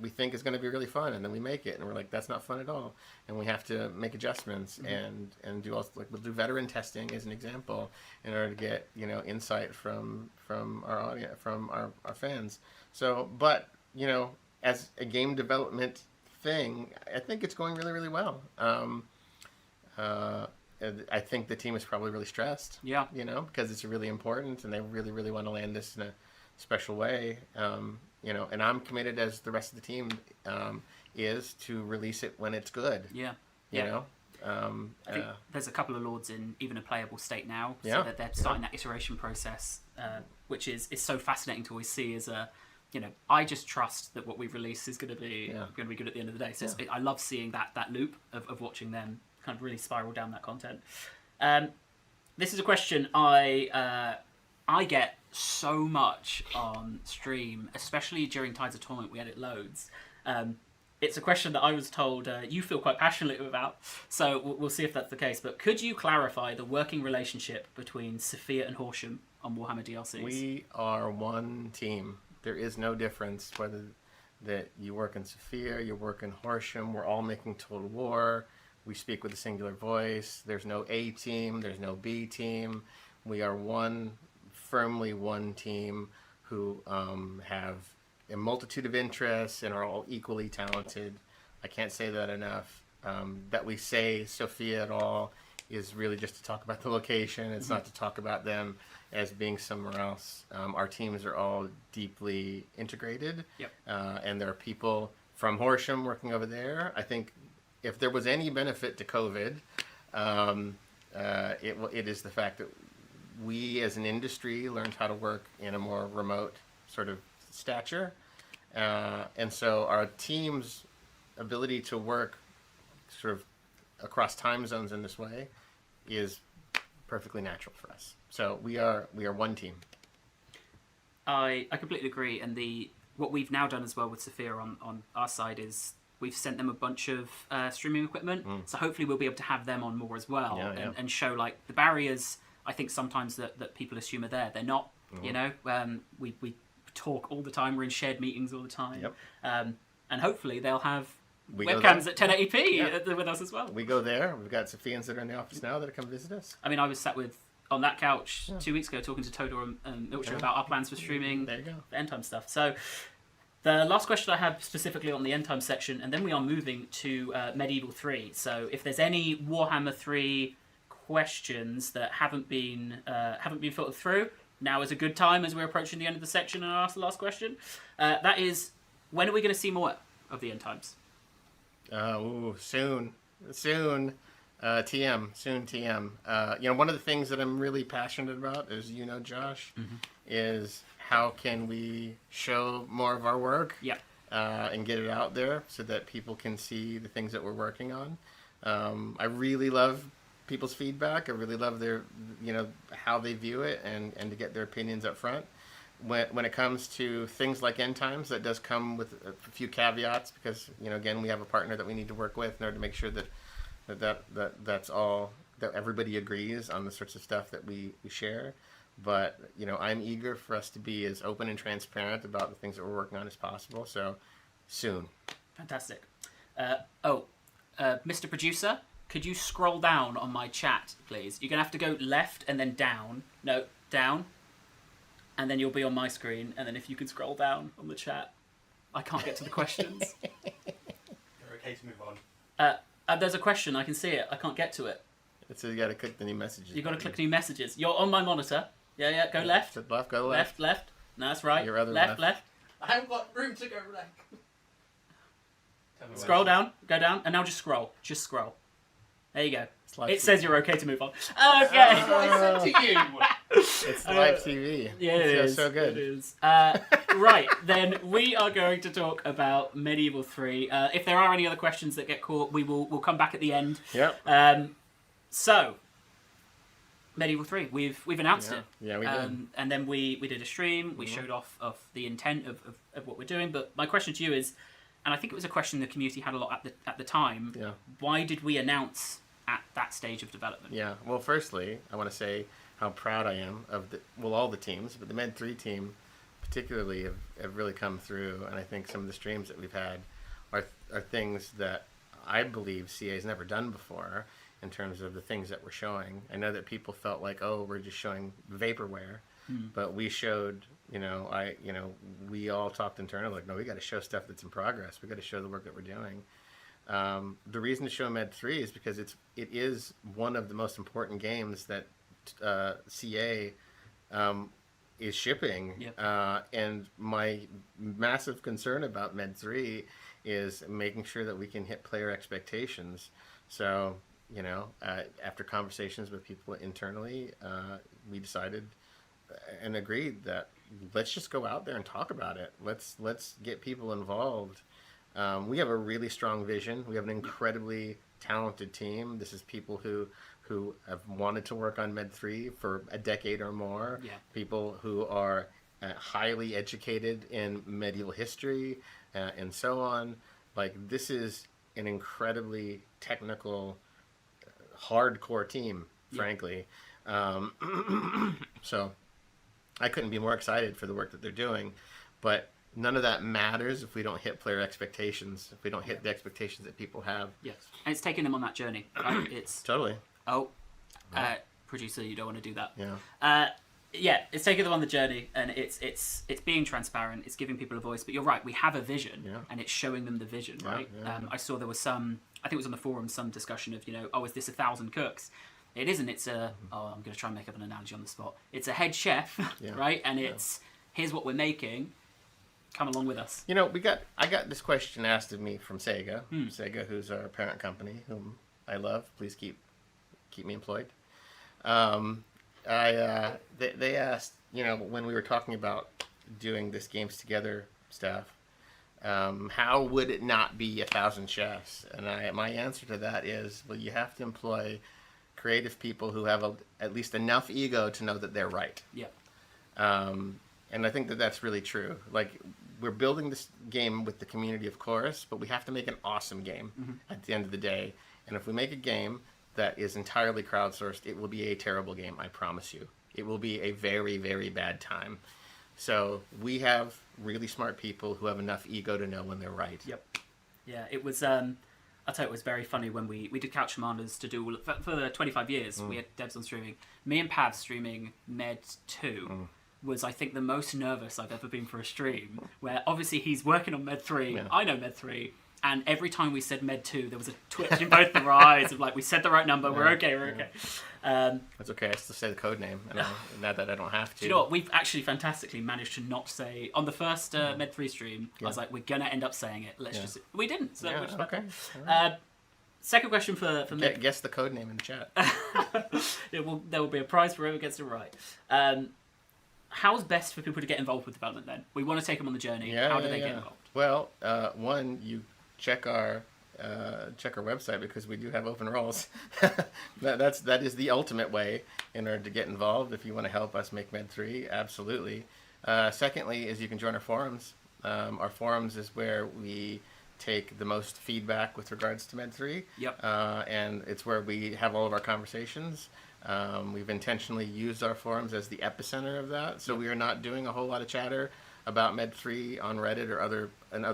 we think is going to be really fun, and then we make it, and we're like, that's not fun at all, and we have to make adjustments and do also, like, we'll do veteran testing as an example in order to get insight from our audience, from our fans. So, but as a game development thing, I think it's going really, really well. I think the team is probably really stressed. Yeah. Because it's really important, and they really, really want to land this in a special way. And I'm committed, as the rest of the team is, to release it when it's good. Yeah. I think there's a couple of Lords in even a playable state now, so Yeah. that they're starting that iteration process, which is so fascinating to always see. As I just trust that what we release is going to be good at the end of the day. So I love seeing that loop of watching them kind of really spiral down that content. This is a question I get so much on stream, especially during Tides of Torment. We edit loads. It's a question that I was told you feel quite passionately about, so we'll see if that's the case. But could you clarify the working relationship between Sophia and Horsham on Warhammer DLCs? We are one team. There is no difference whether that you work in Sophia, you work in Horsham. We're all making Total War. We speak with a singular voice. There's no A team. There's no B team. We are firmly one team who have a multitude of interests and are all equally talented. I can't say that enough. That we say Sophia at all is really just to talk about the location. It's not to talk about them as being somewhere else. Our teams are all deeply integrated. Yep. And there are people from Horsham working over there. I think if there was any benefit to COVID, it is the fact that we as an industry learned how to work in a more remote sort of stature. And so our team's ability to work sort of across time zones in this way is perfectly natural for us. So we are one team. I completely agree. And what we've now done as well with Sophia on our side is we've sent them a bunch of streaming equipment. So hopefully we'll be able to have them on more as well, and show like the barriers. I think sometimes that people assume are there. They're not. We talk all the time. We're in shared meetings all the time. Yep. And hopefully they'll have webcams at 1080p with us as well. We go there. We've got Sophians that are in the office now that come visit us. I mean, I was sat on that couch 2 weeks ago talking to Todor and Milcher about our plans for streaming. There you go. End time stuff. So the last question I have specifically on the End Time section, and then we are moving to Medieval 3. So if there's any Warhammer 3 questions that haven't been filtered through, now is a good time as we're approaching the end of the section, and I'll ask the last question. That is, when are we going to see more of the End Times? Soon. TM. One of the things that I'm really passionate about, as you know, Josh, is how can we show more of our work and get it out there so that people can see the things that we're working on. I really love people's feedback. I really love their, how they view it and to get their opinions up front. When it comes to things like End Times, that does come with a few caveats because, again, we have a partner that we need to work with in order to make sure that's all, that everybody agrees on the sorts of stuff that we share. But, I'm eager for us to be as open and transparent about the things that we're working on as possible. So, soon. Fantastic. Mr. Producer, could you scroll down on my chat, please? You're going to have to go left and then down. No, down. And then you'll be on my screen. And then if you can scroll down on the chat, I can't get to the questions. You're okay to move on. There's a question. I can see it. I can't get to it. So you got to click the new messages. You've got to click new messages. You're on my monitor. Yeah. Go left. To left. Go left. Left. No, that's right. Your other left. I haven't got room to go left. Scroll down. Go down. And now just scroll. Just scroll. There you go. It TV. says you're okay to move on. Okay. That's what I said to you. It's live TV. Yeah, it is. So good. It is. Right, then we are going to talk about Medieval 3. If there are any other questions that get caught, we'll come back at the end. Yep. So, Medieval 3. We've announced it. Yeah, we did. And then we did a stream. We showed off of the intent of what we're doing. But my question to you is, and I think it was a question the community had a lot at the time. Yeah. Why did we announce at that stage of development? Yeah. Well, firstly, I want to say how proud I am of all the teams, but the Med 3 team particularly have really come through. And I think some of the streams that we've had are things that I believe CA has never done before. In terms of the things that we're showing, I know that people felt like, oh, we're just showing vaporware, but we showed, we all talked internally like, no, we got to show stuff that's in progress. We got to show the work that we're doing. The reason to show Med 3 is because it is one of the most important games that CA is shipping, and my massive concern about Med 3 is making sure that we can hit player expectations. So. After conversations with people internally, we decided and agreed that let's just go out there and talk about it. Let's get people involved. We have a really strong vision. We have an incredibly talented team. This is people who have wanted to work on Med 3 for a decade or more. Yeah. People who are highly educated in medieval history and so on. Like, this is an incredibly technical, hardcore team, frankly. So I couldn't be more excited for the work that they're doing, but none of that matters if we don't hit player expectations, if we don't hit the expectations that people have. Yes, and it's taking them on that journey, right? It's totally. Producer, you don't want to do that. Yeah. It's taking them on the journey, and it's being transparent. It's giving people a voice. But you're right, we have a vision, and it's showing them the vision, right? I saw there was I think it was on the forum, some discussion of, is this 1,000 cooks? It isn't. It's I'm going to try and make up an analogy on the spot. It's a head chef, right? And it's, here's what we're making. Come along with us. I got this question asked of me from Sega. Sega, who's our parent company, whom I love. Please keep me employed. They asked, when we were talking about doing this Games Together stuff, how would it not be 1,000 chefs? And my answer to that is, well, you have to employ creative people who have at least enough ego to know that they're right. Yeah. And I think that that's really true. Like, we're building this game with the community, of course, but we have to make an awesome game at the end of the day. And if we make a game that is entirely crowdsourced, it will be a terrible game, I promise you. It will be a very, very bad time. So we have really smart people who have enough ego to know when they're right. Yep. Yeah, it was, I'll tell you, it was very funny when we did Couch Commanders to do, for the 25 years, we had devs on streaming. Me and Pav streaming Med 2 was, I think, the most nervous I've ever been for a stream, where obviously he's working on Med 3, I know Med 3, and every time we said Med 2, there was a twitch in both of our eyes of like, we said the right number, we're okay. That's okay, I still say the code name, now that I don't have to. Do you know what, we've actually fantastically managed to not say, on the first Med 3 stream, I was like, we're going to end up saying it, let's we didn't, so which is okay. Second question for Med. Guess the code name in the chat. There will be a prize for whoever gets it right. How's best for people to get involved with development then? We want to take them on the journey. How do they get involved? Well, one, you check our website, because we do have open roles. that is the ultimate way in order to get involved. If you want to help us make Med 3, absolutely. Secondly, is you can join our forums. Our forums is where we take the most feedback with regards to Med 3. Yep. And it's where we have all of our conversations. We've intentionally used our forums as the epicenter of that, so we are not doing a whole lot of chatter about Med 3 on Reddit or other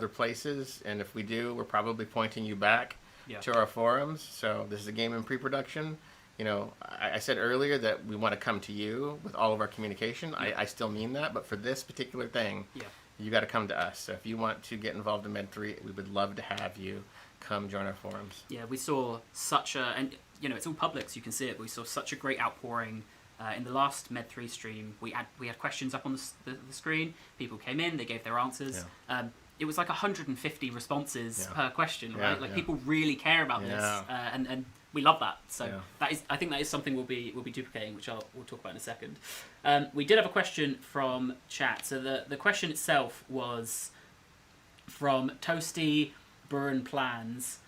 places, and if we do, we're probably pointing you back to our forums. So this is a game in pre-production. I said earlier that we want to come to you with all of our communication. I still mean that, but for this particular thing, you got to come to us. So if you want to get involved in Med 3, we would love to have you come join our forums. Yeah, we saw such a, and it's all public, so you can see it. But we saw such a great outpouring in the last Med 3 stream. We had questions up on the screen. People came in, they gave their answers. It was like 150 responses per question, right? People really care about this, and we love that. So I think that is something we'll be duplicating, which we'll talk about in a second. We did have a question from chat. So the question itself was from Toasty Burn Plans,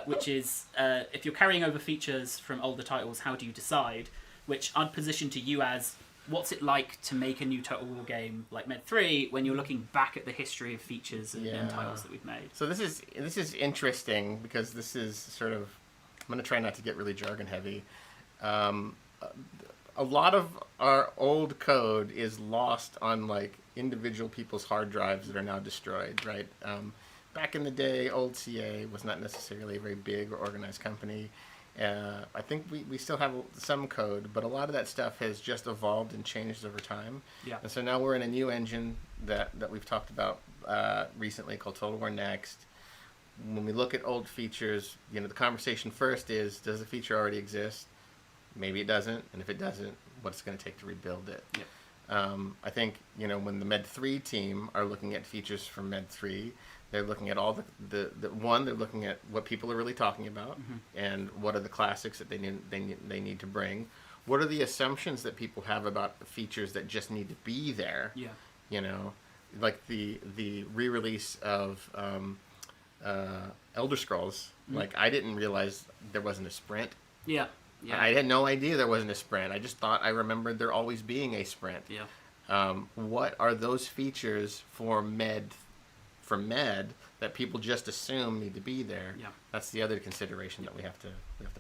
which is if you're carrying over features from older titles, how do you decide? which I'd position to you as, what's it like to make a new Total War game like Med 3 when you're looking back at the history of features and titles that we've made? So this is interesting because this is sort of, I'm going to try not to get really jargon heavy. A lot of our old code is lost on like individual people's hard drives that are now destroyed, right? Back in the day, old CA was not necessarily a very big or organized company. I think we still have some code, but a lot of that stuff has just evolved and changed over time. Yeah. And so now we're in a new engine that we've talked about recently called Total War Next. When we look at old features, you know, the conversation first is, does the feature already exist? Maybe it doesn't, and if it doesn't, what's it going to take to rebuild it? Yeah. I think, you know, when the Med 3 team are looking at features from Med 3, they're looking at all they're looking at what people are really talking about, and what are the classics that they need to bring. What are the assumptions that people have about the features that just need to be there? Yeah. You know, like the re-release of Elder Scrolls. Like, I didn't realize there wasn't a sprint. Yeah. Yeah. I had no idea there wasn't a sprint. I just thought I remembered there always being a sprint. Yeah. What are those features for Med that people just assume need to be there? Yeah. That's the other consideration that we have to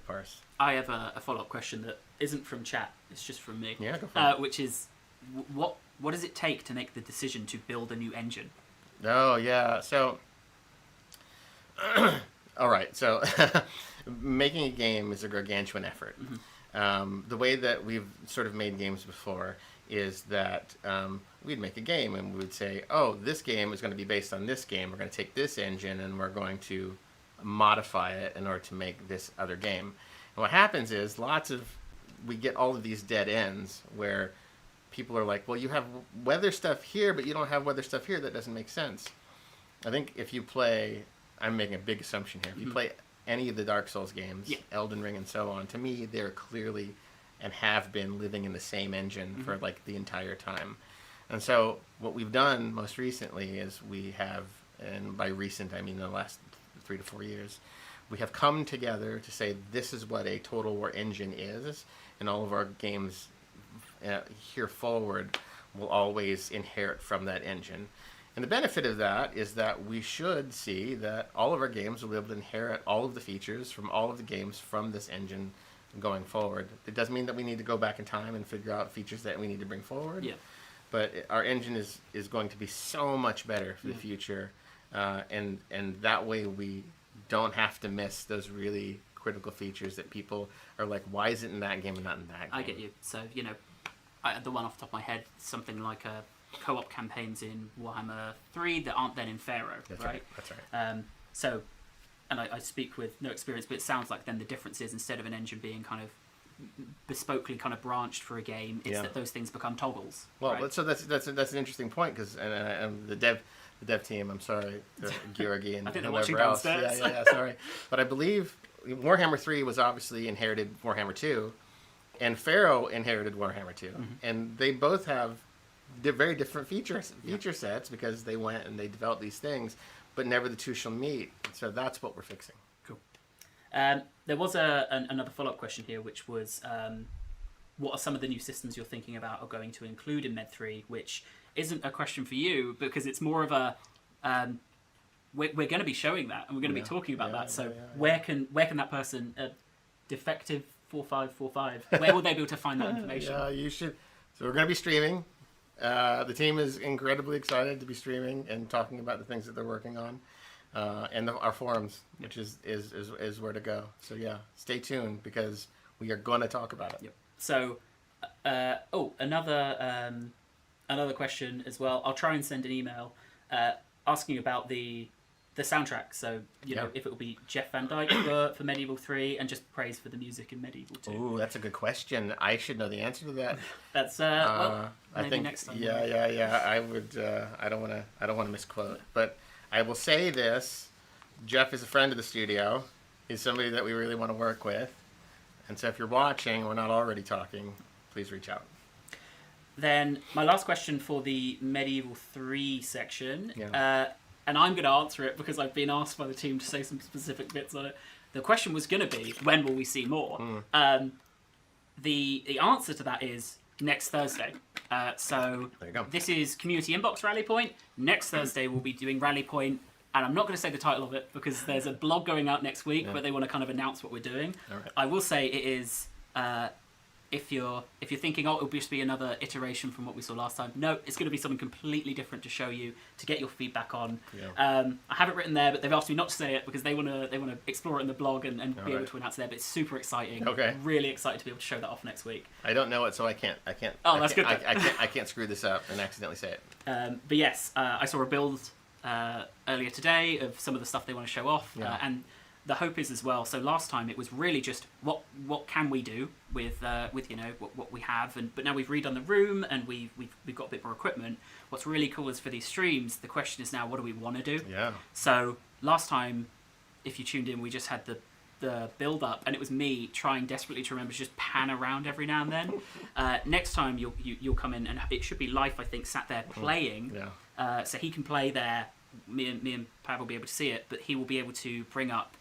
parse. I have a follow-up question that isn't from chat. It's just from me. Yeah, go for it. Which is, what does it take to make the decision to build a new engine? Oh yeah. So, all right. So, making a game is a gargantuan effort. The way that we've sort of made games before is that we'd make a game and we would say, oh, this game is going to be based on this game. We're going to take this engine and we're going to modify it in order to make this other game. And what happens is we get all of these dead ends where people are like, well, you have weather stuff here, but you don't have weather stuff here. That doesn't make sense. I think if you play, I'm making a big assumption here. If you play any of the Dark Souls games, Elden Ring and so on, to me, they're clearly and have been living in the same engine for like the entire time. And so what we've done most recently is we have, and by recent I mean the last 3 to 4 years, we have come together to say this is what a Total War engine is, and all of our games here forward will always inherit from that engine. And the benefit of that is that we should see that all of our games will be able to inherit all of the features from all of the games from this engine going forward. It doesn't mean that we need to go back in time and figure out features that we need to bring forward. Yeah. But our engine is going to be so much better for the future, and that way we don't have to miss those really critical features that people are like, why is it in that game and not in that game? I get you. So, you know, the one off the top of my head, something like co-op campaigns in Warhammer 3 that aren't then in Pharaoh, That's right? That's right. So, and I speak with no experience, but it sounds like then the difference is, instead of an engine being kind of bespokely kind of branched for a game, it's that those things become toggles. Well, right? so that's an interesting point, because the dev team, I'm sorry, Georgi and I think they're whoever watching else. downstairs. Yeah, sorry. But I believe Warhammer 3 was obviously inherited Warhammer 2, and Pharaoh inherited Warhammer 2, and they both have very different feature sets, because they went and they developed these things, but never the two shall meet. So that's what we're fixing. Cool. There was another follow-up question here, which was, what are some of the new systems you're thinking about are going to include in Med 3, which isn't a question for you, because it's more of a, we're going to be showing that, and we're going to be talking about that. So where can that person, defective 4545, where will they be able to find that information? Yeah, you should. So we're going to be streaming. The team is incredibly excited to be streaming and talking about the things that they're working on, and our forums, which is where to go. So yeah, stay tuned, because we are going to talk about it. Yep. So, another question as well. I'll try and send an email asking about the soundtrack. So, you know, if it will be Jeff Van Dyke for Medieval 3, and just praise for the music in Medieval 2. Ooh, that's a good question. I should know the answer to that. That's well, maybe I think next time. Yeah. I would. I don't want to misquote, but I will say this: Jeff is a friend of the studio. He's somebody that we really want to work with, and so if you're watching, we're not already talking, please reach out. Then my last question for the Medieval 3 section. And I'm going to answer it because I've been asked by the team to say some specific bits on it. The question was going to be, when will we see more? the answer to that is next Thursday. So there you go. This is Community Inbox Rally Point. Next Thursday we'll be doing Rally Point, and I'm not going to say the title of it because there's a blog going out next week where they want to kind of announce what we're doing. All right. I will say it is. If you're thinking, it'll just be another iteration from what we saw last time. No, it's going to be something completely different to show you, to get your feedback on. Yeah. I have it written there, but they've asked me not to say it because they want to explore it in the blog and be able right. to announce it there. But it's super exciting. Okay. Really excited to be able to show that off next week. I don't know it, so I can't. Oh, that's good. I can't screw this up and accidentally say it. But yes, I saw a build earlier today of some of the stuff they want to show off, and the hope is as well. So last time it was really just what can we do with what we have, but now we've redone the room and we've got a bit more equipment. What's really cool is for these streams, the question is now what do we want to do? Yeah. So last time, if you tuned in, we just had the build up, and it was me trying desperately to remember to just pan around every now and then. Next time you'll come in and it should be Life, I think, sat there playing. Yeah. So he can play there. Me and Pav will be able to see it, but he will be able to bring up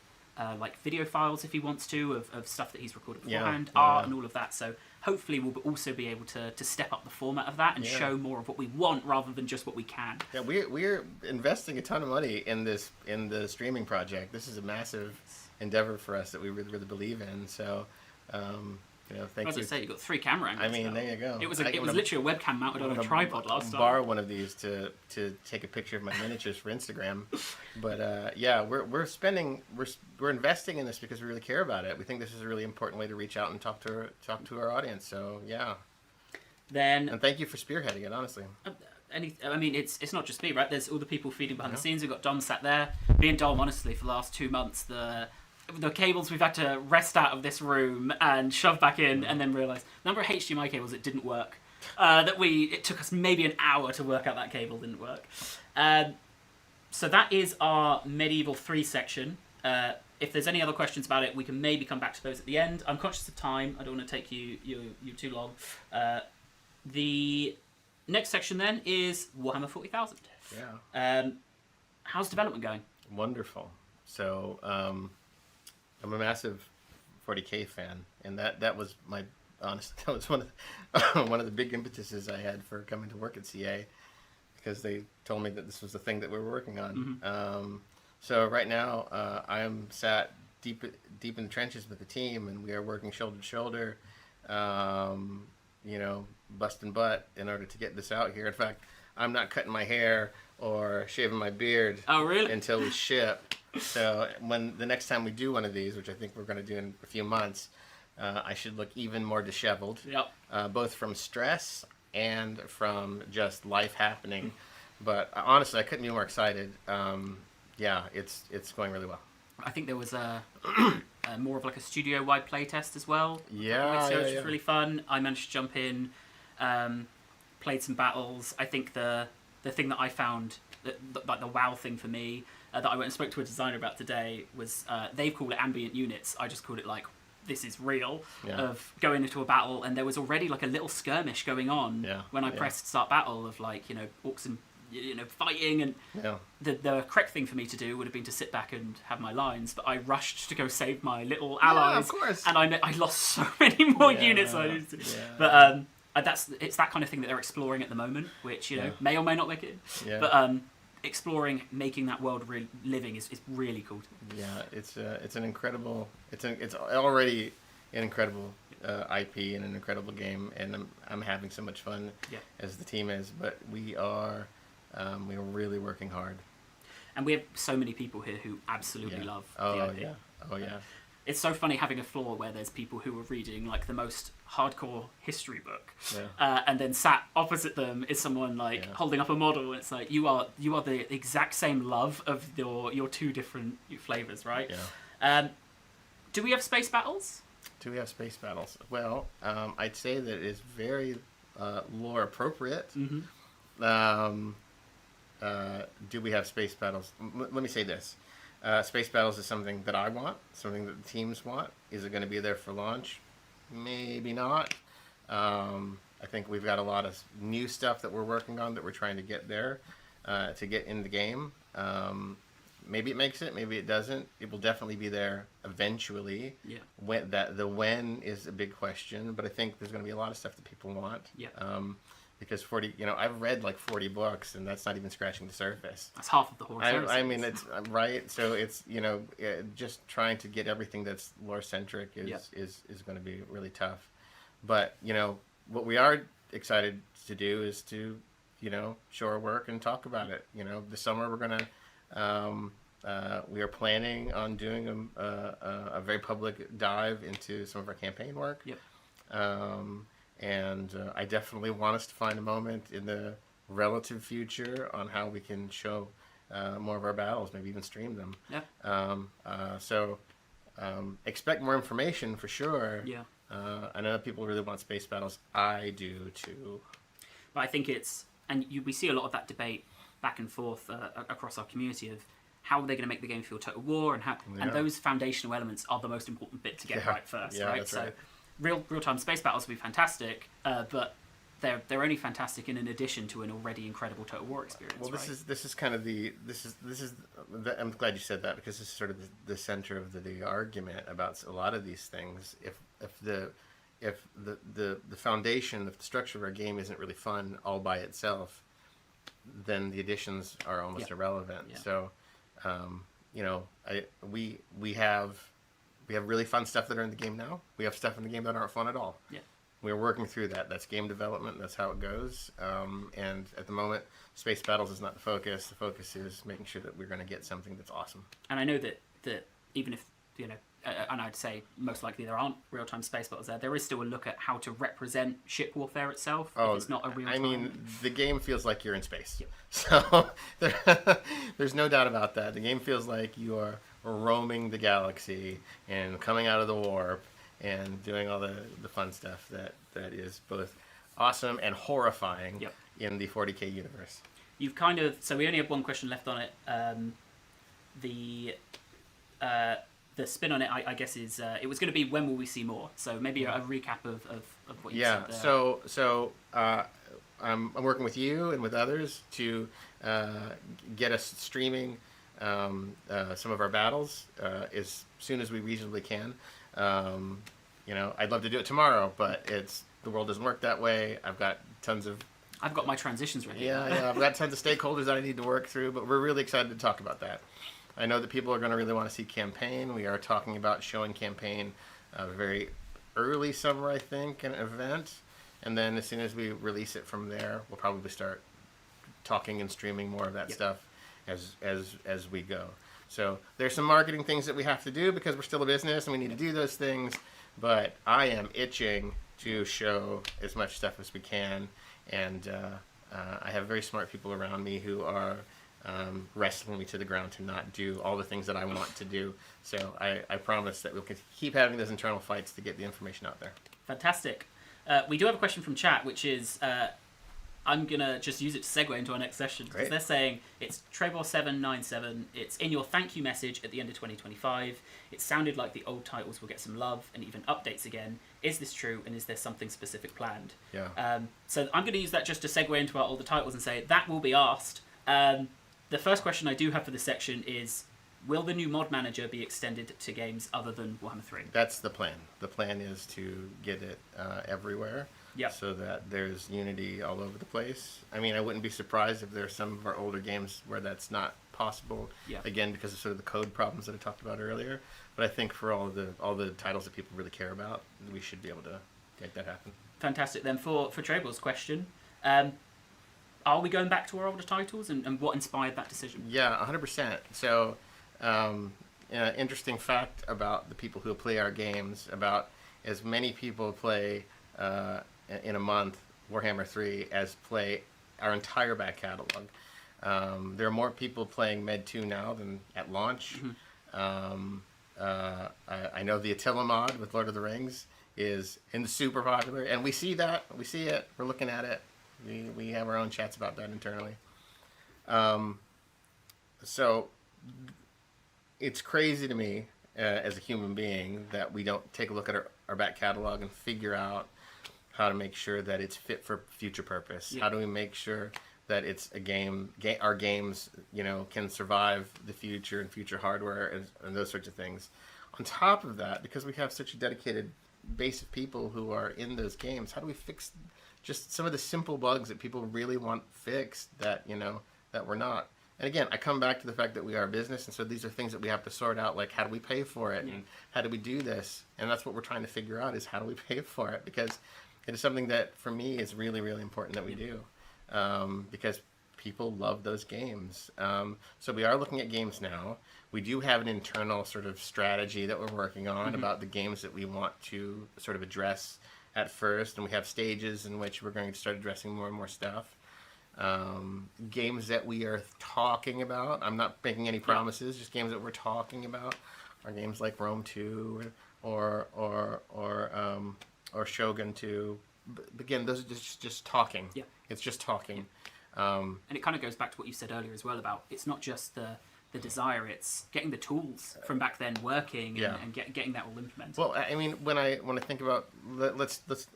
like video files if he wants to of stuff that he's recorded beforehand, art and all of that. So hopefully we'll also be able to step up the format of that and show more of what we want rather than just what we can. Yeah, we're investing a ton of money in the streaming project. This is a massive endeavor for us that we really believe in. So, thank you. As I say, you got 3 camera angles. I mean, there you go. It was literally a webcam mounted on a tripod last time. Borrow one of these to take a picture of my miniatures for Instagram. But we're investing in this because we really care about it. We think this is a really important way to reach out and talk to our audience. So and thank you for spearheading it. Honestly. It's not just me, right? There's all the people feeding behind the scenes. We've got Dom sat there. Me and Dom, honestly, for the last 2 months, the cables we've had to wrest out of this room and shove back in, and then realise the number of HDMI cables that didn't work. It took us maybe an hour to work out that cable didn't work. So that is our Medieval 3 section. If there's any other questions about it, we can maybe come back to those at the end. I'm conscious of time. I don't want to take you too long. The next section then is Warhammer 40,000. Yeah. How's development going? Wonderful. So I'm a massive 40K fan, and that was one of the big impetuses I had for coming to work at CA, because they told me that this was the thing that we were working on. Mm-hmm. So right now I am sat deep in the trenches with the team, and we are working shoulder to shoulder, busting butt in order to get this out here. In fact, I'm not cutting my hair or shaving my beard until we ship. So when the next time we do one of these, which I think we're going to do in a few months, I should look even more disheveled, both from stress and from just life happening. But honestly, I couldn't be more excited. It's going really well. I think there was a more of like a studio-wide playtest as well. Which was really fun. I managed to jump in, played some battles. I think the thing that I found, like the wow thing for me, that I went and spoke to a designer about today was they've called it ambient units. I just called it like, this is real, of going into a battle, and there was already like a little skirmish going on when I pressed start battle of like, orcs and fighting, and the correct thing for me to do would have been to sit back and have my lines, but I rushed to go save my little allies, of course. And I lost so many more units than I used to. But it's that kind of thing that they're exploring at the moment, which may or may not make it. But exploring, making that world living is really cool. It's an incredible. It's already an incredible IP and an incredible game, and I'm having so much fun as the team is. But we're really working hard. And we have so many people here who absolutely love the IP. Oh yeah. It's so funny having a floor where there's people who are reading like the most hardcore history book, and then sat opposite them is someone like holding up a model, and it's like you are the exact same love of your 2 different flavors, right? Do we have space battles? Do we have space battles? Well, I'd say that it is very lore appropriate. Mm-hmm. Do we have space battles? Let me say this. Space battles is something that I want, something that the teams want. Is it going to be there for launch? Maybe not. I think we've got a lot of new stuff that we're working on that we're trying to get there, to get in the game. maybe it makes it, maybe it doesn't. It will definitely be there eventually. Yeah. When is a big question, but I think there's going to be a lot of stuff that people want. Yeah. Because 40, I've read like 40 books, and that's not even scratching the surface. That's half of the Horus Heresy. I mean, it's right. So it's just trying to get everything that's lore centric is going to be really tough. But what we are excited to do is to show our work and talk about it. This summer we're gonna we are planning on doing a very public dive into some of our campaign work. Yep. And I definitely want us to find a moment in the relative future on how we can show more of our battles, maybe even stream them. Yeah. So expect more information for sure. Yeah. I know people really want space battles. I do too. But I think we see a lot of that debate back and forth across our community of how are they going to make the game feel Total War, and those foundational elements are the most important bit to get right first, right? That's so right. real-time space battles will be fantastic, but they're only fantastic in addition to an already incredible Total War experience. Well, this is kind of I'm glad you said that, because this is sort of the center of the argument about a lot of these things. If the foundation, if the structure of our game isn't really fun all by itself, then the additions are almost irrelevant. Yeah. So, we have really fun stuff that are in the game now. We have stuff in the game that aren't fun at all. Yeah. We're working through that. That's game development. That's how it goes. And at the moment, space battles is not the focus. The focus is making sure that we're going to get something that's awesome. And I know that even if and I'd say most likely there aren't real-time space battles there is still a look at how to represent ship warfare itself. If it's not a real-time. I mean, the game feels like you're in space. Yep. So there's no doubt about that. The game feels like you are roaming the galaxy and coming out of the warp and doing all the fun stuff that is both awesome and horrifying in the 40K universe. You've so we only have one question left on it. The spin on it, I guess, is it was going to be when will we see more? So maybe a recap of what you said there. So I'm working with you and with others to get us streaming some of our battles as soon as we reasonably can. I'd love to do it tomorrow, but the world doesn't work that way. I've got my transitions ready. Yeah, I've got tons of stakeholders that I need to work through, but we're really excited to talk about that. I know that people are going to really want to see campaign. We are talking about showing campaign very early summer, I think, an event, and then as soon as we release it from there, we'll probably start talking and streaming more of that stuff as we go. So there's some marketing things that we have to do because we're still a business and we need to do those things, but I am itching to show as much stuff as we can, and I have very smart people around me who are wrestling me to the ground to not do all the things that I want to do. So I promise that we'll keep having those internal fights to get the information out there. Fantastic. We do have a question from chat, which is I'm going to just use it to segue into our next session. Because they're saying it's Trebor797. It's in your thank you message at the end of 2025. It sounded like the old titles will get some love and even updates again. Is this true, and is there something specific planned? Yeah. So I'm going to use that just to segue into our older titles and say that will be asked. The first question I do have for this section is, will the new mod manager be extended to games other than Warhammer 3? That's the plan. The plan is to get it everywhere, so that there's unity all over the place. I mean, I wouldn't be surprised if there are some of our older games where that's not possible, again, because of sort of the code problems that I talked about earlier. But I think for all the titles that people really care about, we should be able to make that happen. Fantastic. Then for Trebor's question, are we going back to our older titles, and what inspired that decision? Yeah, 100%. So, interesting fact about the people who play our games, about as many people play in a month Warhammer 3 as play our entire back catalog. There are more people playing Med 2 now than at launch. Mm-hmm. I know the Attila mod with Lord of the Rings is super popular, and we see that. We see it. We're looking at it. We have our own chats about that internally. So it's crazy to me as a human being that we don't take a look at our back catalog and figure out how to make sure that it's fit for future purpose. Yeah. How do we make sure that it's a game. Our games, can survive the future and future hardware and those sorts of things. On top of that, because we have such a dedicated base of people who are in those games, how do we fix just some of the simple bugs that people really want fixed that that we're not? And again, I come back to the fact that we are a business, and so these are things that we have to sort out, like how do we pay for it, and how do we do this? And that's what we're trying to figure out, is how do we pay for it? Because it is something that, for me, is really, really important that we do, because people love those games. So we are looking at games now. We do have an internal sort of strategy that we're working on about the games that we want to sort of address at first, and we have stages in which we're going to start addressing more and more stuff. Games that we are talking about, I'm not making any promises, just games that we're talking about are games like Rome 2 or Shogun 2. But again, those are just talking. Yeah. It's just talking. And it kind of goes back to what you said earlier as well about it's not just the desire, it's getting the tools from back then working and getting that all implemented. Well, I mean, when I think about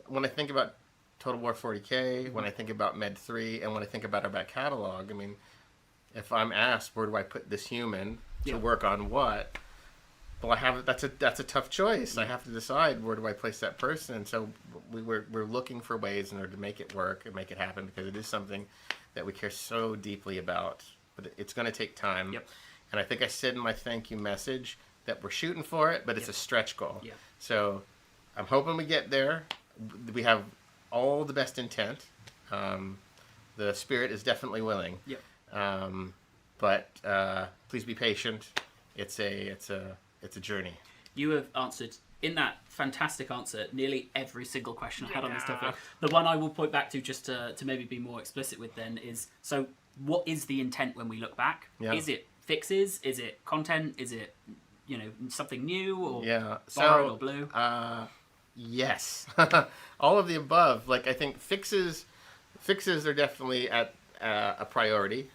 when I think about Total War 40K, when I think about Med 3, and when I think about our back catalog, I mean, if I'm asked where do I put this human to work on what, well, that's a tough choice. I have to decide where do I place that person. So we're looking for ways in order to make it work and make it happen, because it is something that we care so deeply about. But it's going to take time. Yep. And I think I said in my thank you message that we're shooting for it, but it's a stretch goal. Yeah. So I'm hoping we get there. We have all the best intent. The spirit is definitely willing. Yep. But please be patient. It's a journey. You have answered, in that fantastic answer, nearly every single question I had on this topic. The one I will point back to, just to maybe be more explicit with then, is, so what is the intent when we look back? Yeah. Is it fixes? Is it content? Is it, something new, or So borrowed or blue? Yes. All of the above. Like, I think fixes are definitely at a priority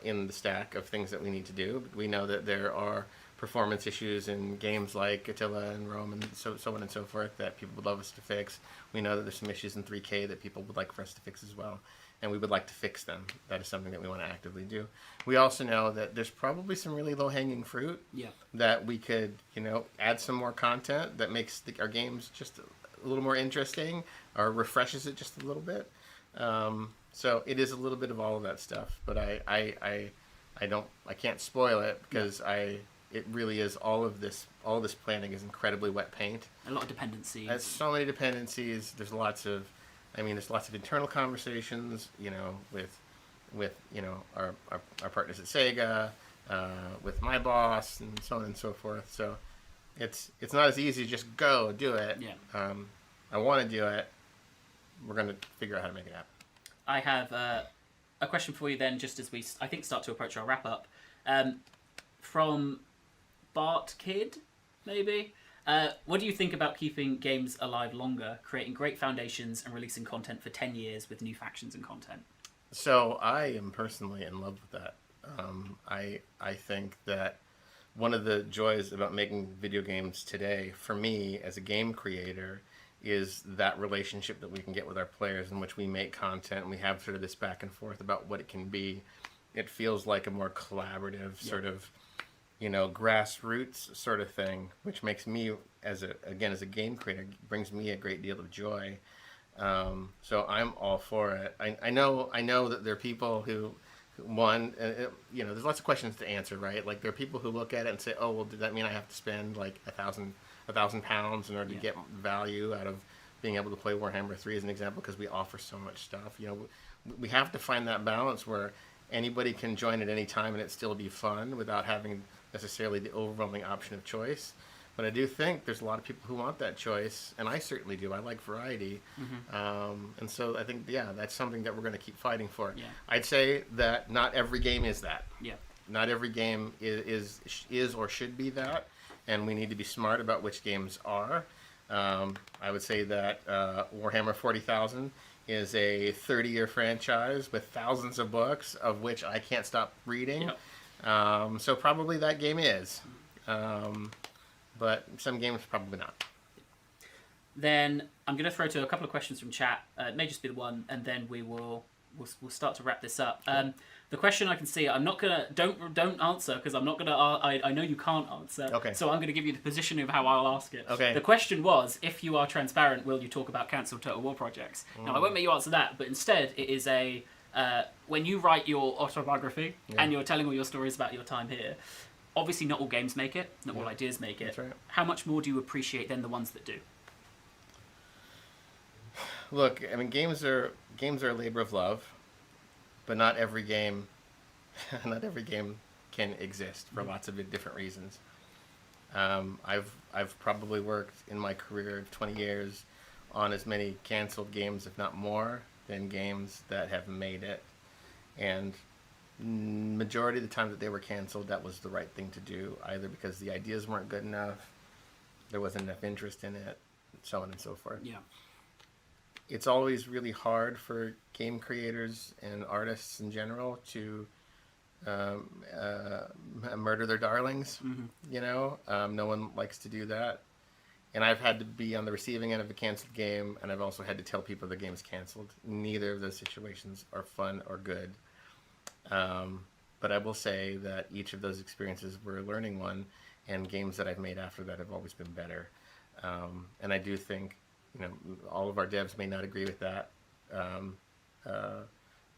in the stack of things that we need to do. We know that there are performance issues in games like Attila and Rome and so on and so forth that people would love us to fix. We know that there's some issues in 3K that people would like for us to fix as well, and we would like to fix them. That is something that we want to actively do. We also know that there's probably some really low-hanging fruit that we could, add some more content that makes our games just a little more interesting or refreshes it just a little bit. So it is a little bit of all of that stuff, but I can't spoil it, because it really is all of this planning is incredibly wet paint. A lot of dependencies. There's so many dependencies. There's lots of internal conversations, with our partners at Sega, with my boss, and so on and so forth. So it's not as easy as just go do it. Yeah. I want to do it. We're going to figure out how to make it happen. I have a question for you then, just as we, I think, start to approach our wrap up. From Bart Kid, maybe? What do you think about keeping games alive longer, creating great foundations and releasing content for 10 years with new factions and content? So I am personally in love with that. I think that one of the joys about making video games today, for me as a game creator, is that relationship that we can get with our players, in which we make content and we have sort of this back and forth about what it can be. It feels like a more collaborative sort of, grassroots sort of thing, which makes me, as a game creator, brings me a great deal of joy. So I'm all for it. I know that there are people who, there's lots of questions to answer, right? Like, there are people who look at it and say, oh, well, does that mean I have to spend like £1,000 in order to get value out of being able to play Warhammer 3 as an example, because we offer so much stuff? We have to find that balance where anybody can join at any time and it still be fun without having necessarily the overwhelming option of choice. But I do think there's a lot of people who want that choice, and I certainly do. I like variety. And so I think, that's something that we're going to keep fighting for. Yeah. I'd say that not every game is that. Yeah. Not every game is or should be that, and we need to be smart about which games are. I would say that Warhammer 40,000 is a 30-year franchise with thousands of books, of which I can't stop reading. Yep. So probably that game is. But some games probably not. Then I'm going to throw to a couple of questions from chat. It may just be the one, and then we will we'll start to wrap this up. The question I can see, I'm not gonna don't answer because I'm not gonna. I know you can't answer. Okay. So I'm gonna give you the positioning of how I'll ask it. Okay. The question was, if you are transparent, will you talk about cancelled Total War projects? Now I won't make you answer that, but instead it is a when you write your autobiography and you're telling all your stories about your time here. Obviously, not all games make it. Not all ideas make it. That's right. How much more do you appreciate than the ones that do? Look, I mean, games are a labor of love, but not every game can exist for lots of different reasons. I've probably worked in my career of 20 years on as many canceled games, if not more, than games that have made it. And majority of the time that they were canceled, that was the right thing to do, either because the ideas weren't good enough, there wasn't enough interest in it, so on and so forth. Yeah. It's always really hard for game creators and artists in general to murder their darlings. You know, no one likes to do that. And I've had to be on the receiving end of a canceled game, and I've also had to tell people the game is canceled. Neither of those situations are fun or good. But I will say that each of those experiences were a learning one, and games that I've made after that have always been better. And I do think, you know, all of our devs may not agree with that,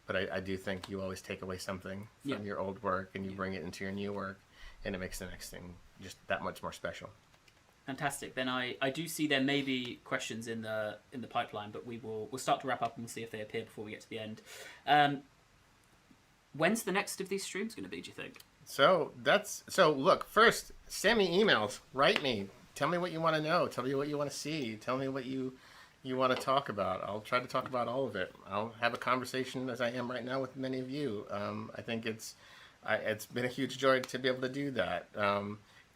but I do think you always take away something from your old work and you bring it into your new work, and it makes the next thing just that much more special. Fantastic. Then I do see there may be questions in the pipeline, but we'll start to wrap up and we'll see if they appear before we get to the end. When's the next of these streams going to be, do you think? So look, first, send me emails, write me, tell me what you want to know, tell me what you want to see, tell me what you want to talk about. I'll try to talk about all of it. I'll have a conversation as I am right now with many of you. I think it's been a huge joy to be able to do that.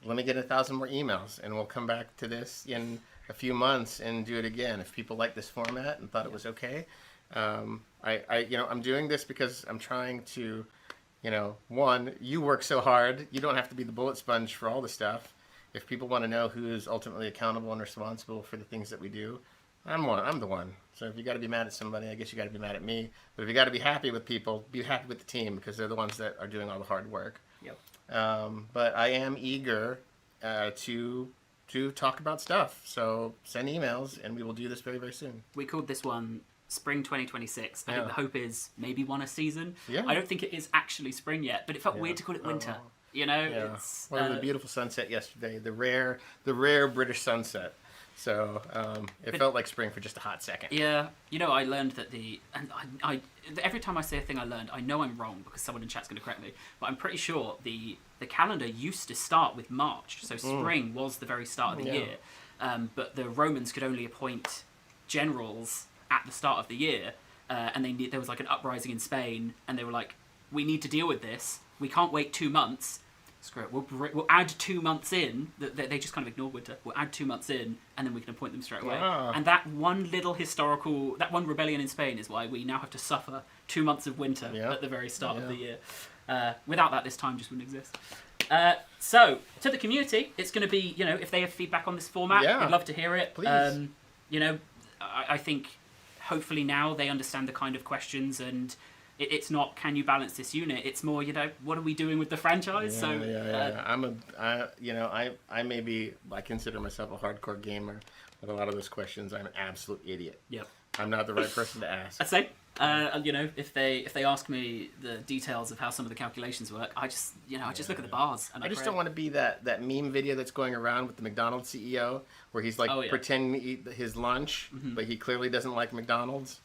Let me get 1,000 more emails, and we'll come back to this in a few months and do it again. If people like this format and thought it was okay, I'm doing this because I'm trying to, one, you work so hard. You don't have to be the bullet sponge for all the stuff. If people want to know who is ultimately accountable and responsible for the things that we do, I'm the one. So if you got to be mad at somebody, I guess you got to be mad at me. But if you got to be happy with people, be happy with the team, because they're the ones that are doing all the hard work. Yep. But I am eager to talk about stuff. So send emails, and we will do this very, very soon. We called this one Spring 2026. I think the hope is maybe one a season. Yeah. I don't think it is actually spring yet, but it felt weird to call it winter. It's the beautiful sunset yesterday, the rare British sunset. So it felt like spring for just a hot second. Yeah, I learned that I every time I say a thing I learned, I know I'm wrong because someone in chat's going to correct me, but I'm pretty sure the calendar used to start with March, so spring was the very start of the year, but the Romans could only appoint generals at the start of the year, and there was like an uprising in Spain, and they were like, we need to deal with this, we can't wait 2 months. Screw it. We'll add 2 months in. They just kind of ignored winter. We'll add 2 months in, and then we can appoint them straight away. Wow. And that one rebellion in Spain is why we now have to suffer 2 months of winter at the very start of the year. Without that, this time just wouldn't exist. So, to the community, it's going to be, if they have feedback on this format, we'd love to hear it. Please. I think hopefully now they understand the kind of questions, and it's not, can you balance this unit? It's more, what are we doing with the franchise? I consider myself a hardcore gamer. With a lot of those questions, I'm an absolute idiot. Yep. I'm not the right person to ask. I'd say, if they ask me the details of how some of the calculations work, I just look at the bars. And I just don't want to be that meme video that's going around with the McDonald's CEO where he's pretending to eat his lunch, but he clearly doesn't like McDonald's.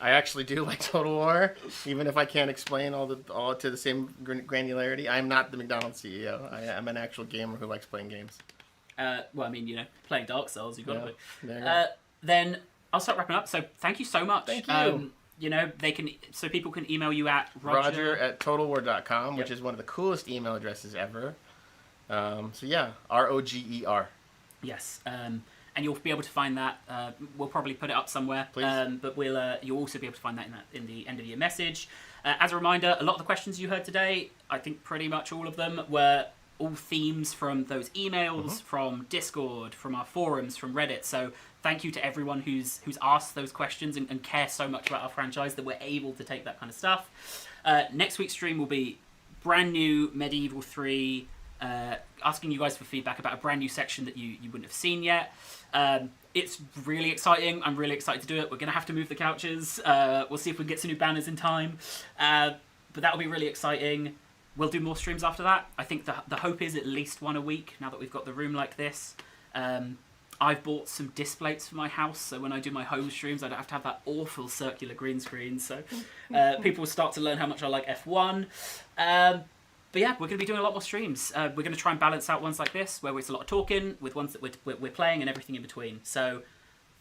I actually do like Total War, even if I can't explain all to the same granularity. I'm not the McDonald's CEO. I'm an actual gamer who likes playing games. Playing Dark Souls, you've got to be. Then I'll start wrapping up. So thank you so much. Thank you. People can email you at Roger@totalwar.com, which is one of the coolest email addresses ever. ROGER. Yes. And you'll be able to find that. We'll probably put it up somewhere. Please. But you'll also be able to find that in the end of the year message. As a reminder, a lot of the questions you heard today, I think pretty much all of them were all themes from those emails, from Discord, from our forums, from Reddit. So thank you to everyone who's asked those questions and cares so much about our franchise that we're able to take that kind of stuff. Next week's stream will be brand new Medieval 3, asking you guys for feedback about a brand new section that you wouldn't have seen yet. It's really exciting. I'm really excited to do it. We're going to have to move the couches. We'll see if we can get some new banners in time. But that'll be really exciting. We'll do more streams after that. I think the hope is at least one a week now that we've got the room like this. I've bought some displays for my house, so when I do my home streams, I don't have to have that awful circular green screen. So people will start to learn how much I like F1. But yeah, we're going to be doing a lot more streams. We're going to try and balance out ones like this, where it's a lot of talking, with ones that we're playing and everything in between. So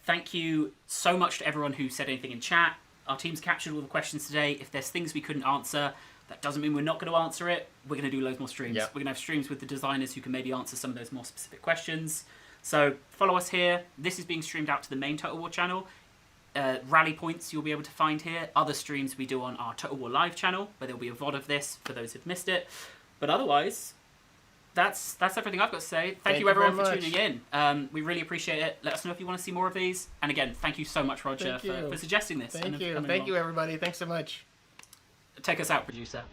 thank you so much to everyone who said anything in chat. Our team's captured all the questions today. If there's things we couldn't answer, that doesn't mean we're not going to answer it. We're going to do loads more streams. Yep. We're going to have streams with the designers who can maybe answer some of those more specific questions. So follow us here. This is being streamed out to the main Total War channel. Rally points you'll be able to find here. Other streams we do on our Total War Live channel, where there'll be a VOD of this for those who've missed it. But otherwise, that's everything I've got to say. Thank you everyone for tuning in. We really appreciate it. Let us know if you want to see more of these. And again, thank you so much, Roger, for suggesting this. Thank you everybody. Thanks so much. Take us out, producer.